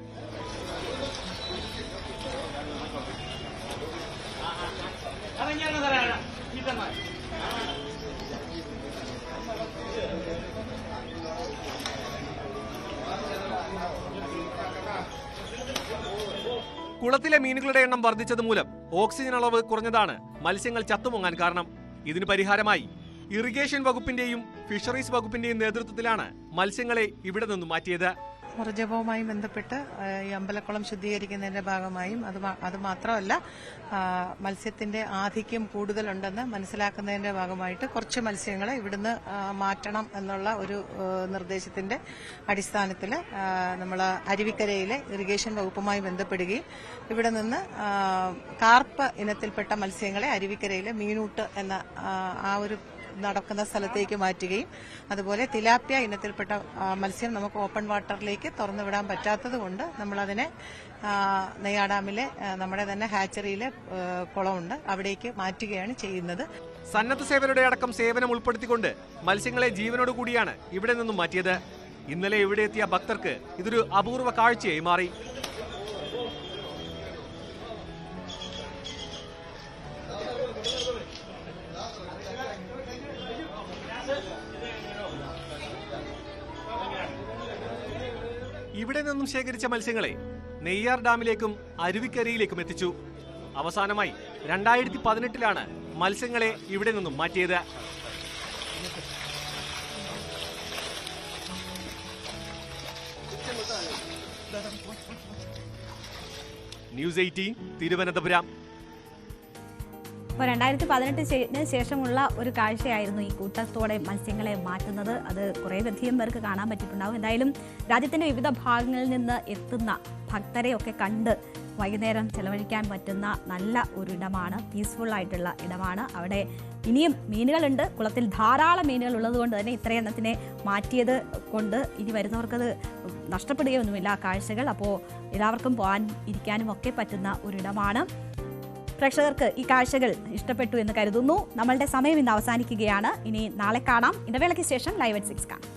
കുളത്തിലെ മീനുകളുടെ എണ്ണം വർദ്ധിച്ചത് മൂലം ഓക്സിജൻ അളവ് കുറഞ്ഞതാണ് മത്സ്യങ്ങൾ ചത്തുപൊങ്ങാൻ കാരണം. ഇതിന് പരിഹാരമായി ഇറിഗേഷൻ വകുപ്പിന്റെയും ഫിഷറീസ് വകുപ്പിന്റെയും നേതൃത്വത്തിലാണ് മത്സ്യങ്ങളെ ഇവിടെ നിന്നും മാറ്റിയത്. മുറജപവുമായി ബന്ധപ്പെട്ട് ഈ അമ്പലക്കുളം ശുദ്ധീകരിക്കുന്നതിന്റെ ഭാഗമായും അത് മാത്രമല്ല മത്സ്യത്തിന്റെ ആധിക്യം കൂടുതലുണ്ടെന്ന് മനസ്സിലാക്കുന്നതിന്റെ ഭാഗമായിട്ട് കുറച്ച് മത്സ്യങ്ങളെ ഇവിടുന്ന് മാറ്റണം എന്നുള്ള ഒരു നിർദ്ദേശത്തിന്റെ അടിസ്ഥാനത്തിൽ നമ്മൾ അരുവിക്കരയിലെ ഇറിഗേഷൻ വകുപ്പുമായി ബന്ധപ്പെടുകയും ഇവിടെ നിന്ന് കാർപ്പ് ഇനത്തിൽപ്പെട്ട മത്സ്യങ്ങളെ അരുവിക്കരയിലെ മീനൂട്ട് എന്ന ആ ഒരു നടക്കുന്ന സ്ഥലത്തേക്ക് മാറ്റുകയും അതുപോലെ തിലാപ്പിയ ഇനത്തിൽപ്പെട്ട മത്സ്യം നമുക്ക് ഓപ്പൺ വാട്ടറിലേക്ക് തുറന്നുവിടാൻ പറ്റാത്തത് കൊണ്ട് നമ്മളതിനെ നെയ്യാഡാമിലെ നമ്മുടെ തന്നെ ഹാച്ചറിയിലെ കുളമുണ്ട് അവിടേക്ക് മാറ്റുകയാണ് ചെയ്യുന്നത്. സന്നദ്ധ സേവനയുടെ അടക്കം സേവനം ഉൾപ്പെടുത്തിക്കൊണ്ട് മത്സ്യങ്ങളെ ജീവനോടുകൂടിയാണ് ഇവിടെ നിന്നും മാറ്റിയത്. ഇന്നലെ ഇവിടെ എത്തിയ ഭക്തർക്ക് ഇതൊരു അപൂർവ കാഴ്ചയായി മാറി. ഇവിടെ നിന്നും ശേഖരിച്ച മത്സ്യങ്ങളെ നെയ്യാർ ഡാമിലേക്കും അരുവിക്കരയിലേക്കും എത്തിച്ചു. അവസാനമായി 2018 മത്സ്യങ്ങളെ ഇവിടെ നിന്നും മാറ്റിയത്. ന്യൂസ് 18 തിരുവനന്തപുരം. അപ്പോൾ 2018 ശേഷമുള്ള ഒരു കാഴ്ചയായിരുന്നു ഈ കൂട്ടത്തോടെ മത്സ്യങ്ങളെ മാറ്റുന്നത്. അത് കുറേയധികം പേർക്ക് കാണാൻ പറ്റിയിട്ടുണ്ടാവും. എന്തായാലും രാജ്യത്തിന്റെ വിവിധ ഭാഗങ്ങളിൽ നിന്ന് എത്തുന്ന ഭക്തരെയൊക്കെ കണ്ട് വൈകുന്നേരം ചെലവഴിക്കാൻ പറ്റുന്ന നല്ല ഒരു ഇടമാണ്, പീസ്ഫുൾ ആയിട്ടുള്ള ഇടമാണ്. അവിടെ ഇനിയും മീനുകളുണ്ട്, കുളത്തിൽ ധാരാളം മീനുകൾ ഉള്ളത് കൊണ്ട് തന്നെ ഇത്രയും എണ്ണത്തിനെ മാറ്റിയത് കൊണ്ട് ഇനി വരുന്നവർക്കത് നഷ്ടപ്പെടുകയൊന്നുമില്ല കാഴ്ചകൾ. അപ്പോൾ എല്ലാവർക്കും പോകാൻ ഇരിക്കാനും ഒക്കെ പറ്റുന്ന ഒരിടമാണ്. പ്രേക്ഷകർക്ക് ഈ കാഴ്ചകൾ ഇഷ്ടപ്പെട്ടു എന്ന് കരുതുന്നു. നമ്മളുടെ സമയം ഇന്ന് അവസാനിക്കുകയാണ്. ഇനി നാളെ കാണാം. ഇടവേളയ്ക്ക് ശേഷം ലൈവ് at 6 കാണാം.